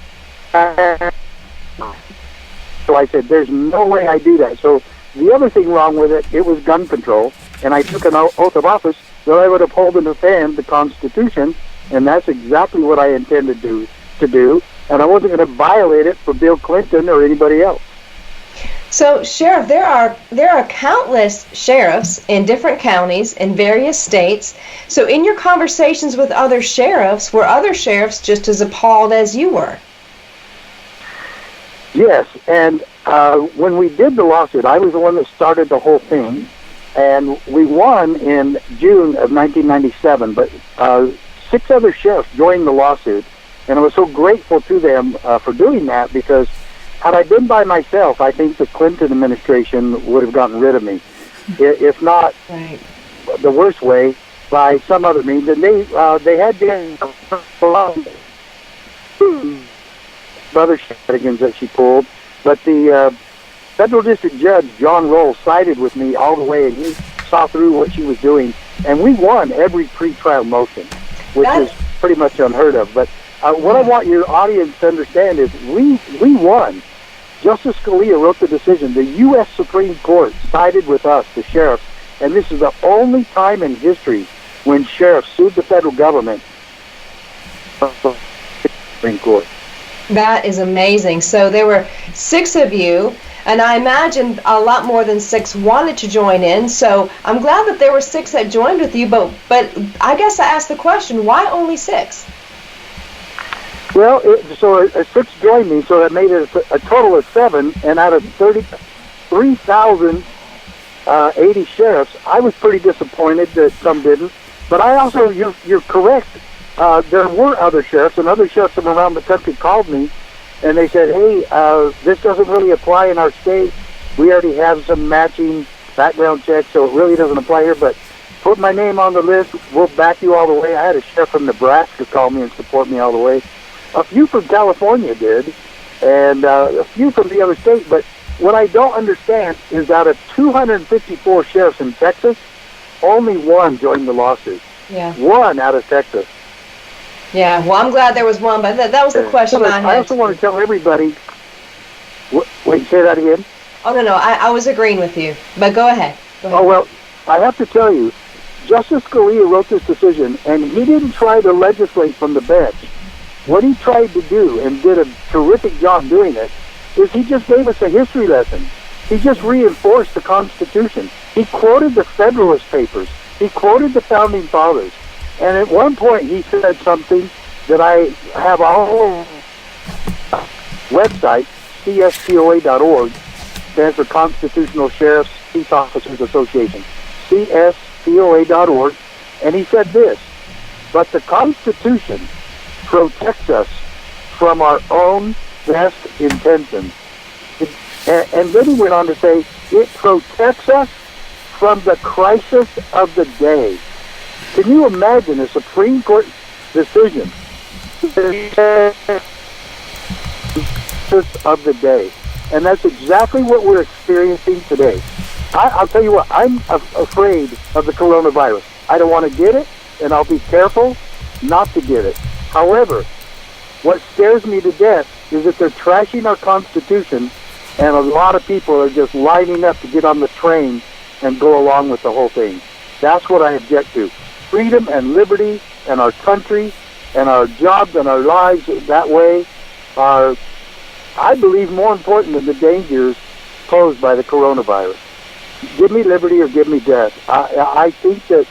So I said, there's no way I do that. So the other thing wrong with it, it was gun control, and I took an oath of office that I would uphold and defend the Constitution, and that's exactly what I intended to do, and I wasn't going to violate it for Bill Clinton or anybody else. So, Sheriff, there are countless sheriffs in different counties in various states. So in your conversations with other sheriffs, were other sheriffs just as appalled as you were? Yes, and when we did the lawsuit, I was the one that started the whole thing, and we won in June of 1997, but 6 other sheriffs joined the lawsuit, and I was so grateful to them for doing that because had I been by myself, I think the Clinton administration would have gotten rid of me, if not the worst way, by some other means. And they had been other shenanigans that she pulled, but the federal district judge, John Roll, sided with me all the way, and he saw through what she was doing, and we won every pretrial motion, which is pretty much unheard of. But what I want your audience to understand is we won. Justice Scalia wrote the decision. The U.S. Supreme Court sided with us, the sheriffs, and this is the only time in history when sheriffs sued the federal government. Supreme Court. That is amazing. So there were 6 of you, and I imagine a lot more than 6 wanted to join in. So I'm glad that there were 6 that joined with you, but I guess I asked the question, why only 6? Well, so 6 joined me, so that made it a total of 7, and out of 3,080 sheriffs, I was pretty disappointed that some didn't. But I also, you're correct, there were other sheriffs, and other sheriffs from around the country called me, and they said, hey, this doesn't really apply in our state. We already have some matching background checks, so it really doesn't apply here, but put my name on the list. We'll back you all the way. I had a sheriff from Nebraska call me and support me all the way. A few from California did, and a few from the other state. But what I don't understand is out of 254 sheriffs in Texas, only 1 joined the lawsuit. Yeah. 1 out of Texas. Yeah, well, I'm glad there was 1, but that was the question I had. I also want to tell everybody... Wait, say that again? Oh, no, I was agreeing with you, but go ahead. Oh, well, I have to tell you, Justice Scalia wrote this decision, and he didn't try to legislate from the bench. What he tried to do, and did a terrific job doing it, is he just gave us a history lesson. He just reinforced the Constitution. He quoted the Federalist Papers. He quoted the Founding Fathers. And at one point he said something that I have all website, cspoa.org, stands for Constitutional Sheriffs Peace Officers Association, cspoa.org, and he said this, but the Constitution protects us from our own best intentions. And then he went on to say, it protects us from the crisis of the day. Can you imagine a Supreme Court decision of the day? And that's exactly what we're experiencing today. I'll tell you what, I'm afraid of the coronavirus. I don't want to get it, and I'll be careful not to get it. However, what scares me to death is that they're trashing our Constitution, and a lot of people are just lining up to get on the train and go along with the whole thing. That's what I object to. Freedom and liberty and our country and our jobs and our lives that way are, I believe, more important than the dangers posed by the coronavirus. Give me liberty or give me death. I think that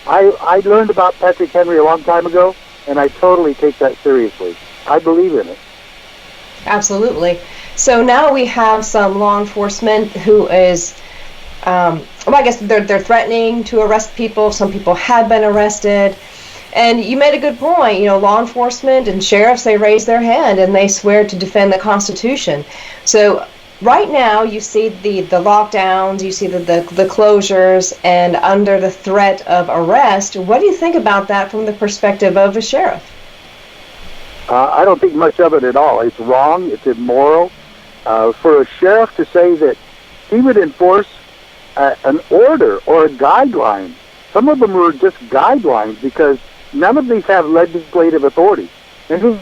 I learned about Patrick Henry a long time ago, and I totally take that seriously. I believe in it. Absolutely. So now we have some law enforcement who is, well, I guess they're threatening to arrest people. Some people have been arrested. And you made a good point. You know, law enforcement and sheriffs, they raise their hand and they swear to defend the Constitution. So right now you see the lockdowns, you see the closures, and under the threat of arrest. What do you think about that from the perspective of a sheriff? I don't think much of it at all. It's wrong. It's immoral. For a sheriff to say that he would enforce an order or a guideline, some of them were just guidelines because none of these have legislative authority. And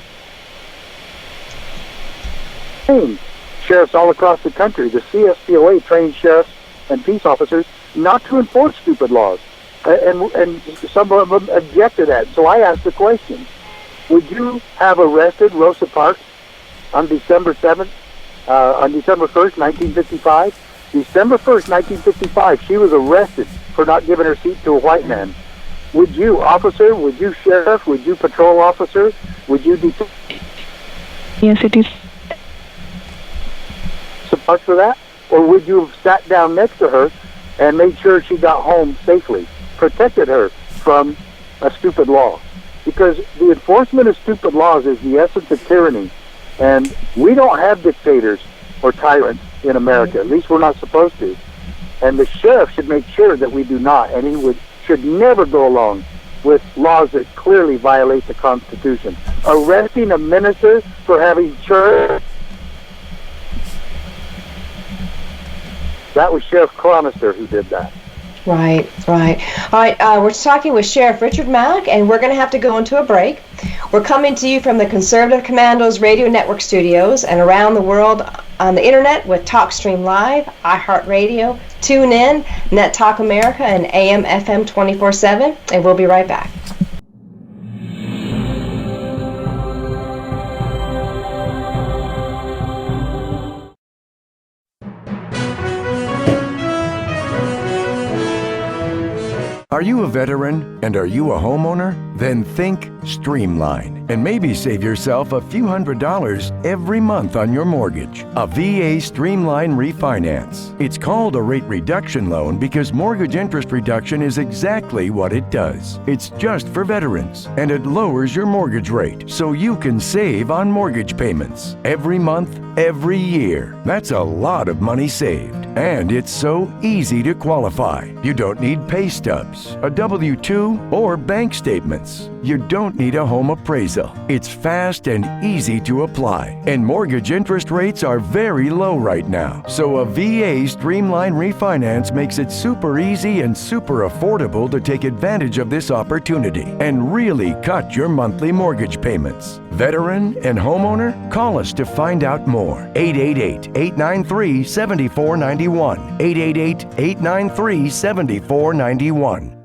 sheriffs all across the country, the CSPOA trains sheriffs and peace officers not to enforce stupid laws. And some of them object to that. So I asked the question, would you have arrested Rosa Parks on December 7th, on December 1st, 1955? December 1st, 1955, she was arrested for not giving her seat to a white man. Would you, officer, would you, sheriff, would you, patrol officer, would you detain? Yes, it is. Support for that? Or would you have sat down next to her and made sure she got home safely, protected her from a stupid law? Because the enforcement of stupid laws is the essence of tyranny. And we don't have dictators or tyrants in America. At least we're not supposed to. And the sheriff should make sure that we do not. And he should never go along with laws that clearly violate the Constitution. Arresting a minister for having church, that was Sheriff Cronister who did that. Right. All right, we're talking with Sheriff Richard Mack, and we're going to have to go into a break. We're coming to you from the Conservative Commandos Radio Network studios and around the world on the internet with TalkStream Live, iHeartRadio, TuneIn, Net Talk America, and AM FM 24/7, and we'll be right back. Are you a veteran and are you a homeowner? Then think Streamline and maybe save yourself a few $100s every month on your mortgage. A VA Streamline refinance. It's called a rate reduction loan because mortgage interest reduction is exactly what it does. It's just for veterans and it lowers your mortgage rate so you can save on mortgage payments every month, every year. That's a lot of money saved. And it's so easy to qualify. You don't need pay stubs, a W-2, or bank statements. You don't need a home appraisal. It's fast and easy to apply. And mortgage interest rates are very low right now. So a VA Streamline refinance makes it super easy and super affordable to take advantage of this opportunity and really cut your monthly mortgage payments. Veteran and homeowner? Call us to find out more. 888-893-7491. 888-893-7491.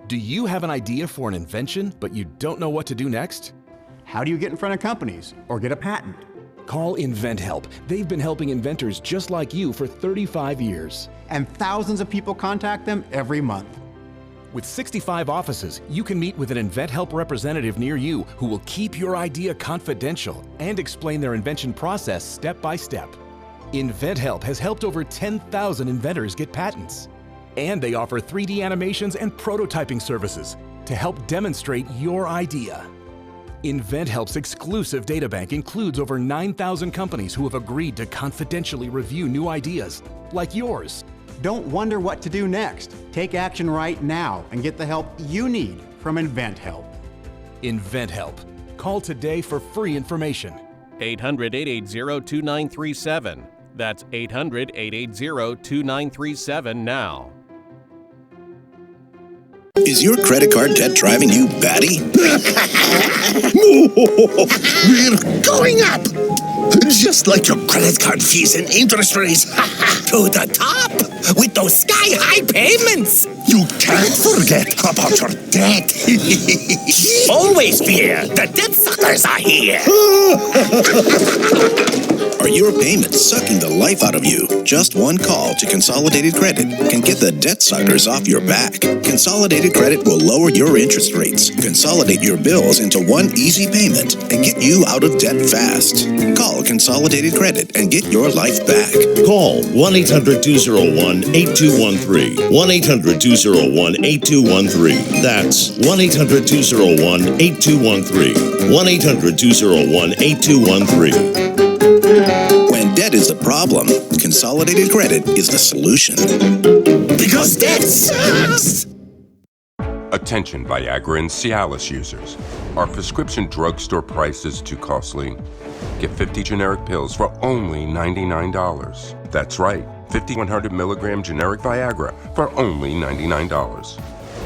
Do you have an idea for an invention, but you don't know what to do next? How do you get in front of companies or get a patent? Call InventHelp. They've been helping inventors just like you for 35 years. And thousands of people contact them every month. With 65 offices, you can meet with an InventHelp representative near you who will keep your idea confidential and explain their invention process step by step. InventHelp has helped over 10,000 inventors get patents. And they offer 3D animations and prototyping services to help demonstrate your idea. InventHelp's exclusive databank includes over 9,000 companies who have agreed to confidentially review new ideas, like yours. Don't wonder what to do next. Take action right now and get the help you need from InventHelp. InventHelp. Call today for free information. 800-880-2937. That's 800-880-2937 now. Is your credit card debt driving you batty? We're going up! Just like your credit card fees and interest rates. To the top! With those sky-high payments! You can't forget about your debt. Always fear! The debt suckers are here! Are your payments sucking the life out of you? Just one call to Consolidated Credit can get the debt suckers off your back. Consolidated Credit will lower your interest rates, consolidate your bills into one easy payment, and get you out of debt fast. Call Consolidated Credit and get your life back. Call 1-800-201-8213. 1-800-201-8213. That's 1-800-201-8213. 1-800-201-8213. When debt is the problem, Consolidated Credit is the solution. Because debt sucks! Attention Viagra and Cialis users. Are prescription drugstore prices too costly? Get 50 generic pills for only $99. That's right, 50 100 milligram generic Viagra for only $99.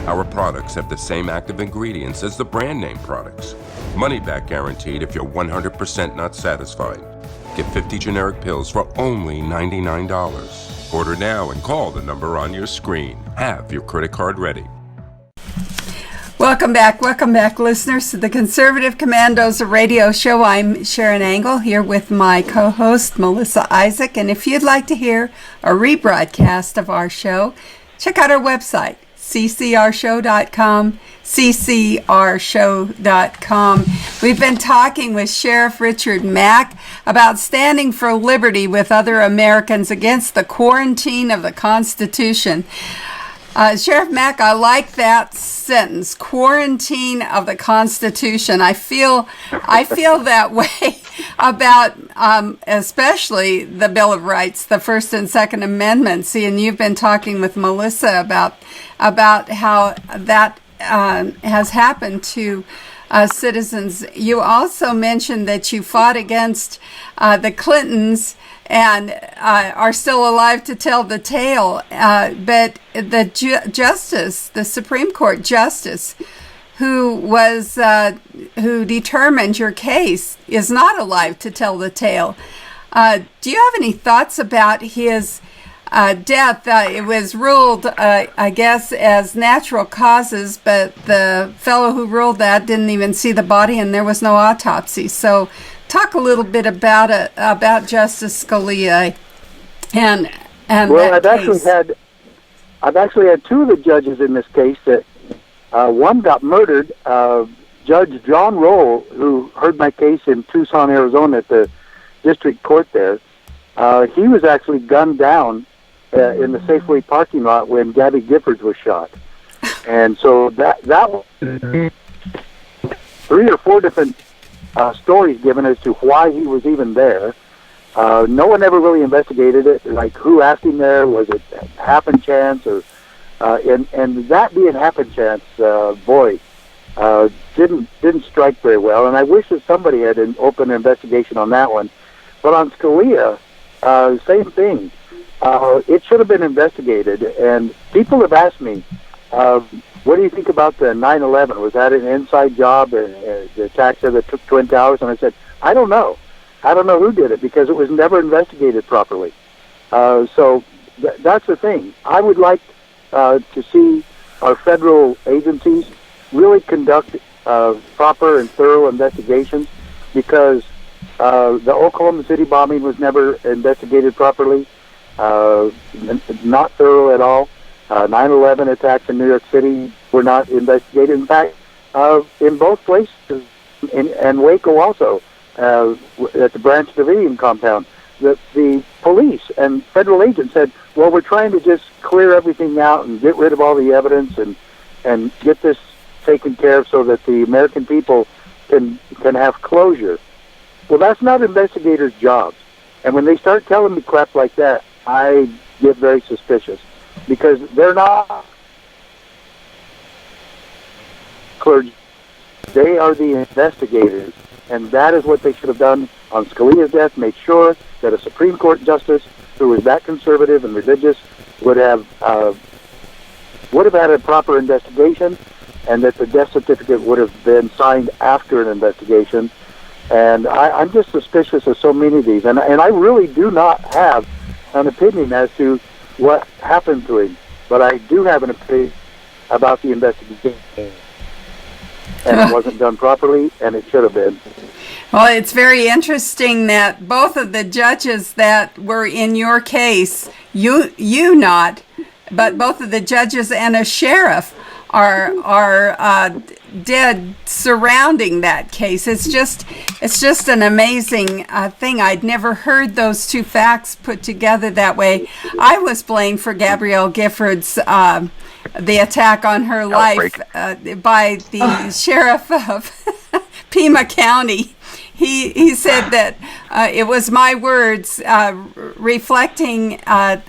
Our products have the same active ingredients as the brand name products. Money back guaranteed if you're 100% not satisfied. Get 50 generic pills for only $99. Order now and call the number on your screen. Have your credit card ready. Welcome back, listeners, to the Conservative Commandos radio show. I'm Sharron Angle here with my co-host, Melissa Isaak. And if you'd like to hear a rebroadcast of our show, check out our website, CCRshow.com, CCRshow.com. We've been talking with Sheriff Richard Mack about standing for liberty with other Americans against the quarantine of the Constitution. Sheriff Mack, I like that sentence, quarantine of the Constitution. I feel that way about especially the Bill of Rights, the First and Second Amendments. See, and you've been talking with Melissa about how that has happened to citizens. You also mentioned that you fought against the Clintons and are still alive to tell the tale. But the Supreme Court justice who determined your case is not alive to tell the tale. Do you have any thoughts about his death? It was ruled, I guess, as natural causes, but the fellow who ruled that didn't even see the body, and there was no autopsy. So, talk a little bit about Justice Scalia and well, that case. I've actually had two of the judges in this case that one got murdered. Judge John Roll, who heard my case in Tucson, Arizona, at the district court there, he was actually gunned down in the Safeway parking lot when Gabby Giffords was shot. And so that was 3 or 4 different stories given as to why he was even there. No one ever really investigated it, like who asked him there. Was it happen chance? Or and that being happen chance, didn't strike very well. And I wish that somebody had an open investigation on that one. But on Scalia, same thing. It should have been investigated. And people have asked me, what do you think about the 9/11? Was that an inside job, the attack that took Twin Towers? And I said, I don't know. I don't know who did it because it was never investigated properly. So that's the thing. I would like to see our federal agencies really conduct proper and thorough investigations, because the Oklahoma City bombing was never investigated properly, not thorough at all. 9/11 attacks in New York City were not investigated. In fact, in both places, and Waco also, at the Branch Davidian compound, the police and federal agents said, well, we're trying to just clear everything out and get rid of all the evidence and get this taken care of so that the American people can have closure. Well, that's not investigators' jobs. And when they start telling me crap like that, I get very suspicious, because they're not clergy. They are the investigators, And that is what they should have done on Scalia's death, made sure that a Supreme Court justice who was that conservative and religious would have had a proper investigation, and that the death certificate would have been signed after an investigation. And I'm just suspicious of so many of these. And I really do not have an opinion as to what happened to him, but I do have an opinion about the investigation. And it wasn't done properly, and it should have been. Well, it's very interesting that both of the judges that were in your case, you not, but both of the judges and a sheriff are dead surrounding that case. It's just an amazing thing. I'd never heard those two facts put together that way. I was blamed for Gabrielle Gifford's the attack on her life by the sheriff of Pima County. He said that it was my words reflecting a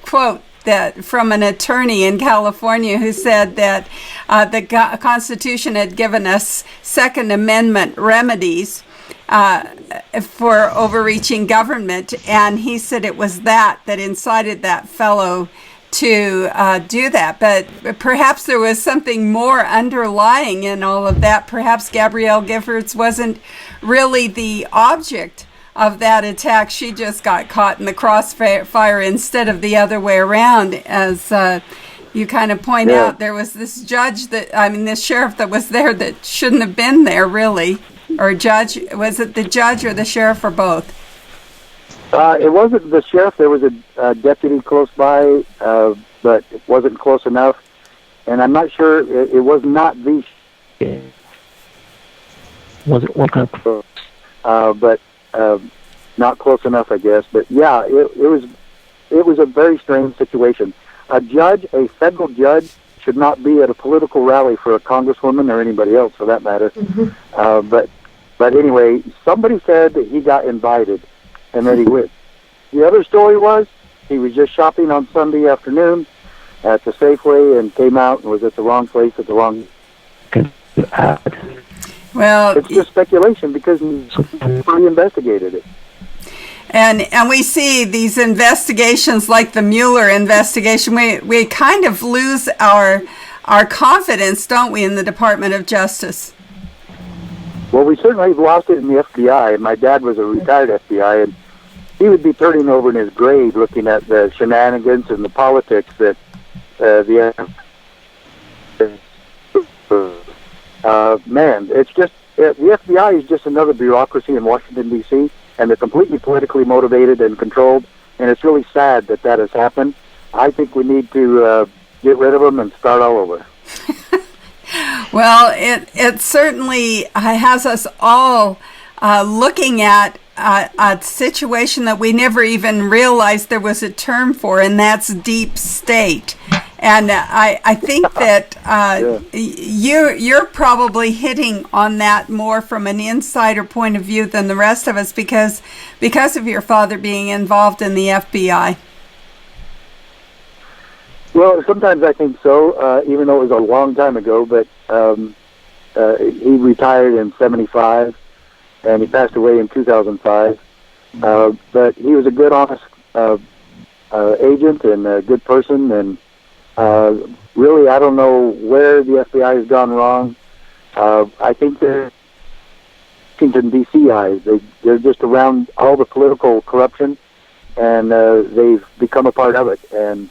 quote that from an attorney in California who said that the Constitution had given us Second Amendment remedies for overreaching government, and he said it was that incited that fellow to do that. But perhaps there was something more underlying in all of that. Perhaps Gabrielle Giffords wasn't really the object of that attack. She just got caught in the crossfire instead of the other way around. As you kind of point out, there was this this sheriff that was there that shouldn't have been there, really. Or judge, was it the judge or the sheriff or both? It wasn't the sheriff. There was a deputy close by, but it wasn't close enough. And I'm not sure, it was not the Was it what kind of? but not close enough, I guess. But yeah, it was a very strange situation. A federal judge, should not be at a political rally for a congresswoman or anybody else, for that matter. Mm-hmm. But anyway, somebody said that he got invited, and that he went. The other story was he was just shopping on Sunday afternoon at the Safeway and came out and was at the wrong place at the wrong. Well, it's just speculation because he investigated it. And we see these investigations like the Mueller investigation, we kind of lose our confidence, don't we, in the Department of Justice? Well, we certainly lost it in the FBI. My dad was a retired FBI, and he would be turning over in his grave looking at the shenanigans and the politics that man, it's just, the FBI is just another bureaucracy in Washington, D.C., and they're completely politically motivated and controlled, and it's really sad that that has happened. I think we need to get rid of them and start all over. Well, it certainly has us all looking at a situation that we never even realized there was a term for, and that's deep state. And I think that you're probably hitting on that more from an insider point of view than the rest of us because of your father being involved in the FBI. Well, sometimes I think so, even though it was a long time ago, but he retired in 1975, and he passed away in 2005. But he was a good, honest agent and a good person, and really, I don't know where the FBI has gone wrong. I think they're Washington, D.C. eyes. They're just around all the political corruption, and they've become a part of it. And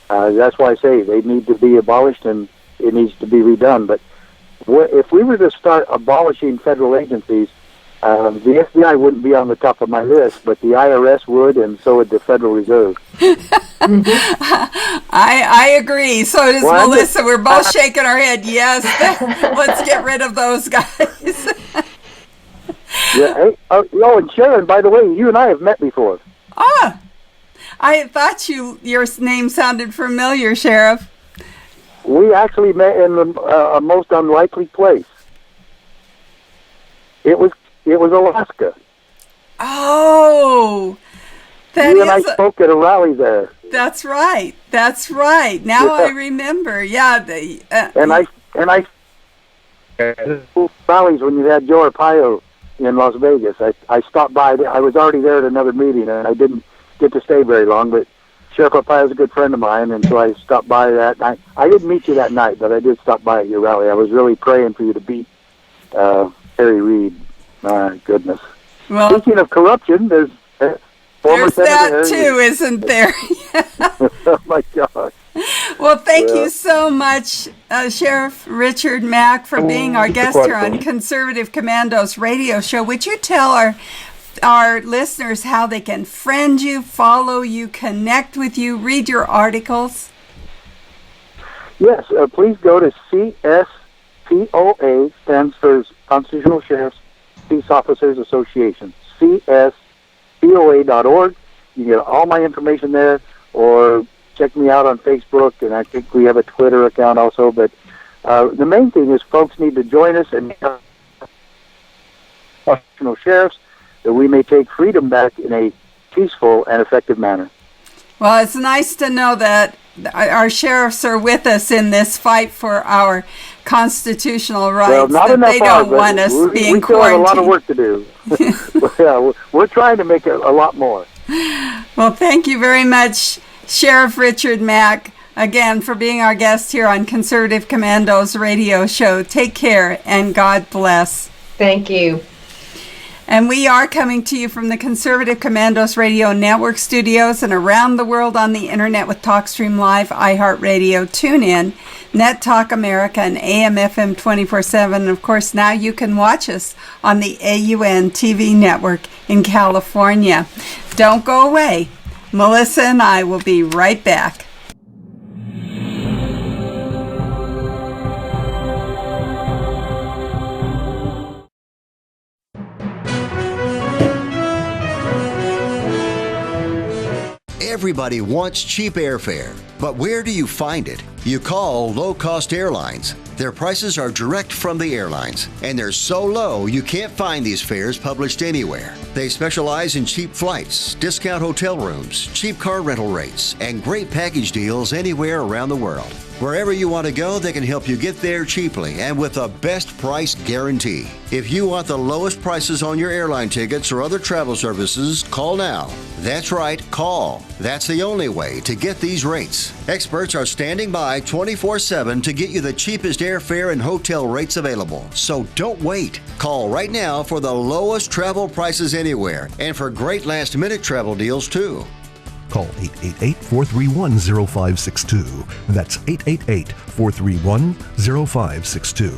that's why I say they need to be abolished, and it needs to be redone. But if we were to start abolishing federal agencies, the FBI wouldn't be on the top of my list, but the IRS would, and so would the Federal Reserve. I agree. So does Melissa. We're both shaking our head. Yes, let's get rid of those guys. Yeah. Hey, and Sharron, by the way, you and I have met before. Ah, I thought your name sounded familiar, Sheriff. We actually met in a most unlikely place. It was Alaska. Oh, you and I spoke at a rally there. That's right. Now I remember. Yeah. And I rallies when you had Joe Arpaio in Las Vegas. I stopped by. I was already there at another meeting, and I didn't get to stay very long, but Sheriff Arpaio is a good friend of mine, and so I stopped by that night. I didn't meet you that night, but I did stop by at your rally. I was really praying for you to beat Harry Reid. My goodness. Well, speaking of corruption, there's former there's Senator that Harry too, isn't there? Oh, my God. Well, thank you so much, Sheriff Richard Mack, for being our guest here on Conservative Commandos radio show. Would you tell our listeners how they can friend you, follow you, connect with you, read your articles? Yes, please go to CSPOA, stands for Constitutional Sheriffs Peace Officers Association, CSPOA.org. You can get all my information there, or check me out on Facebook, and I think we have a Twitter account also. But the main thing is folks need to join us and constitutional sheriffs, that we may take freedom back in a peaceful and effective manner. Well, it's nice to know that our sheriffs are with us in this fight for our constitutional rights. Well, not that enough they don't want us being we still quarantined. have a lot of work to do. Yeah, we're trying to make it a lot more. Well, thank you very much, Sheriff Richard Mack, again, for being our guest here on Conservative Commandos radio show. Take care, and God bless. Thank you. And we are coming to you from the Conservative Commandos Radio Network studios and around the world on the internet with TalkStream Live, iHeartRadio, TuneIn, Net Talk America, and AM/FM 24/7. Of course, now you can watch us on the AUN TV network in California. Don't go away. Melissa and I will be right back. Everybody wants cheap airfare, but where do you find it? You call low-cost airlines. Their prices are direct from the airlines, and they're so low you can't find these fares published anywhere. They specialize in cheap flights, discount hotel rooms, cheap car rental rates, and great package deals anywhere around the world. Wherever you want to go, they can help you get there cheaply and with a best price guarantee. If you want the lowest prices on your airline tickets or other travel services, call now. That's right, call. That's the only way to get these rates. Experts are standing by 24/7 to get you the cheapest airfare and hotel rates available. So don't wait. Call right now for the lowest travel prices anywhere and for great last-minute travel deals too. Call 888-431-0562. That's 888-431-0562.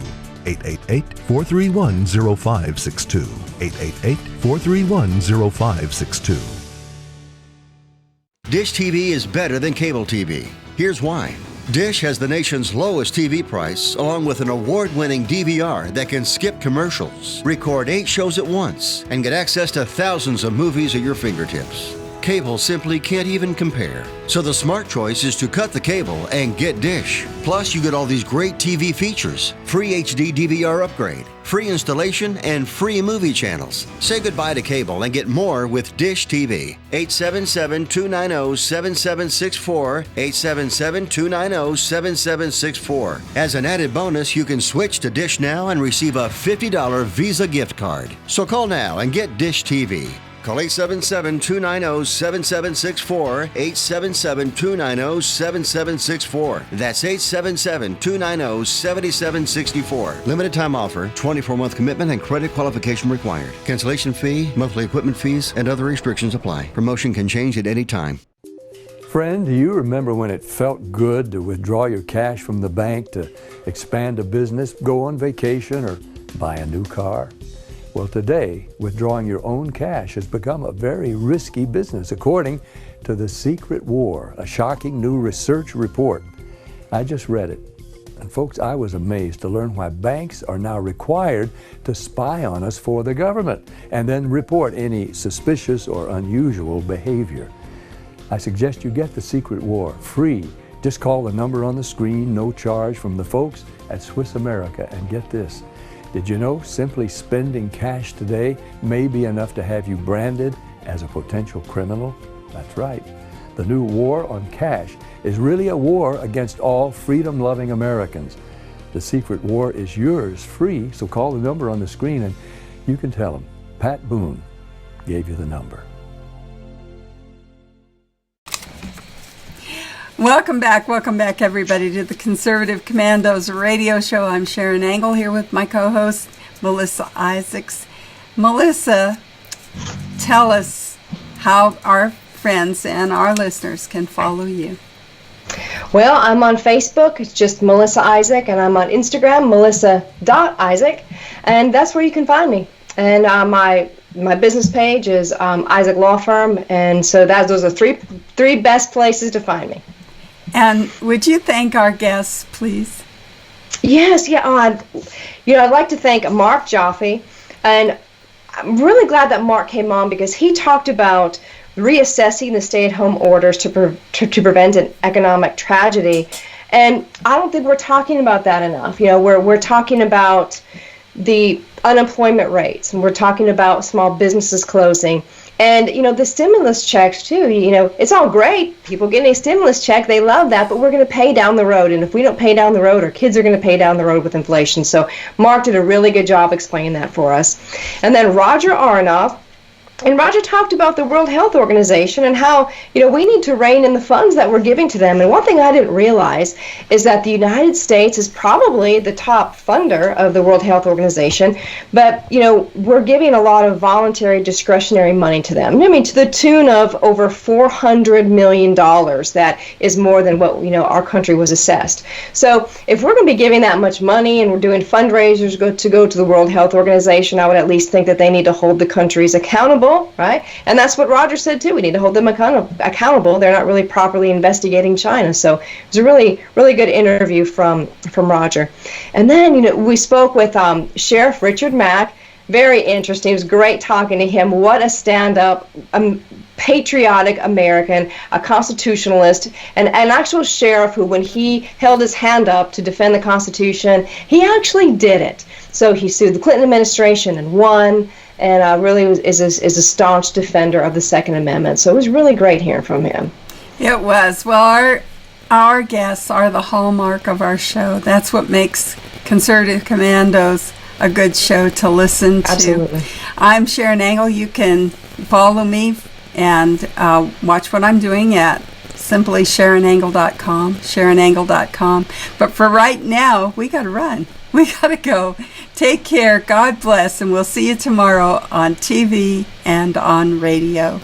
888-431-0562. 888-431-0562. Dish TV is better than cable TV. Here's why. Dish has the nation's lowest TV price, along with an award-winning DVR that can skip commercials, record 8 shows at once, and get access to thousands of movies at your fingertips. Cable simply can't even compare. So the smart choice is to cut the cable and get Dish. Plus, you get all these great TV features, free HD DVR upgrade, free installation, and free movie channels. Say goodbye to cable and get more with Dish TV. 877-290-7764, 877-290-7764. As an added bonus, you can switch to Dish now and receive a $50 Visa gift card. So call now and get Dish TV. Call 877-290-7764, 877-290-7764. That's 877-290-7764. Limited time offer, 24-month commitment and credit qualification required. Cancellation fee, monthly equipment fees, and other restrictions apply. Promotion can change at any time. Friend, do you remember when it felt good to withdraw your cash from the bank to expand a business, go on vacation, or buy a new car? Well, today, withdrawing your own cash has become a very risky business, according to The Secret War, a shocking new research report. I just read it. And folks, I was amazed to learn why banks are now required to spy on us for the government and then report any suspicious or unusual behavior. I suggest you get The Secret War free. Just call the number on the screen, no charge, from the folks at Swiss America, and get this. Did you know simply spending cash today may be enough to have you branded as a potential criminal? That's right. The new war on cash is really a war against all freedom-loving Americans. The Secret War is yours free, so call the number on the screen and you can tell them Pat Boone gave you the number. Welcome back, everybody, to the Conservative Commandos radio show. I'm Sharron Angle here with my co-host, Melissa Isaacs. Melissa, tell us how our friends and our listeners can follow you. Well, I'm on Facebook. It's just Melissa Isaac, and I'm on Instagram, melissa.isaac, and that's where you can find me. And my business page is Isaac Law Firm, and so those are three best places to find me. And would you thank our guests, please? Yes, yeah. I'd like to thank Marc Joffe, and I'm really glad that Marc came on because he talked about reassessing the stay-at-home orders to prevent an economic tragedy, and I don't think we're talking about that enough. We're talking about the unemployment rates, and we're talking about small businesses closing. And, the stimulus checks, too, it's all great. People getting a stimulus check, they love that, but we're going to pay down the road. And if we don't pay down the road, our kids are going to pay down the road with inflation. So Marc did a really good job explaining that for us. And then Roger Aronoff. And Roger talked about the World Health Organization and how, we need to rein in the funds that we're giving to them. And one thing I didn't realize is that the United States is probably the top funder of the World Health Organization, but, we're giving a lot of voluntary discretionary money to them. To the tune of over $400 million. That is more than what, our country was assessed. So if we're going to be giving that much money and we're doing fundraisers to go to the World Health Organization, I would at least think that they need to hold the countries accountable. Right? And that's what Roger said too. We need to hold them accountable. They're not really properly investigating China. So it was a really, really good interview from Roger. And then, we spoke with Sheriff Richard Mack. Very interesting. It was great talking to him. What a stand-up, patriotic American, a constitutionalist, and an actual sheriff who, when he held his hand up to defend the Constitution, he actually did it. So he sued the Clinton administration and won. And really is a staunch defender of the Second Amendment. So it was really great hearing from him. It was. Well, our guests are the hallmark of our show. That's what makes Conservative Commandos a good show to listen to. Absolutely. I'm Sharron Angle. You can follow me and watch what I'm doing at simply SharronAngle.com, SharronAngle.com. But for right now, we got to run. We got to go. Take care. God bless. And we'll see you tomorrow on TV and on radio.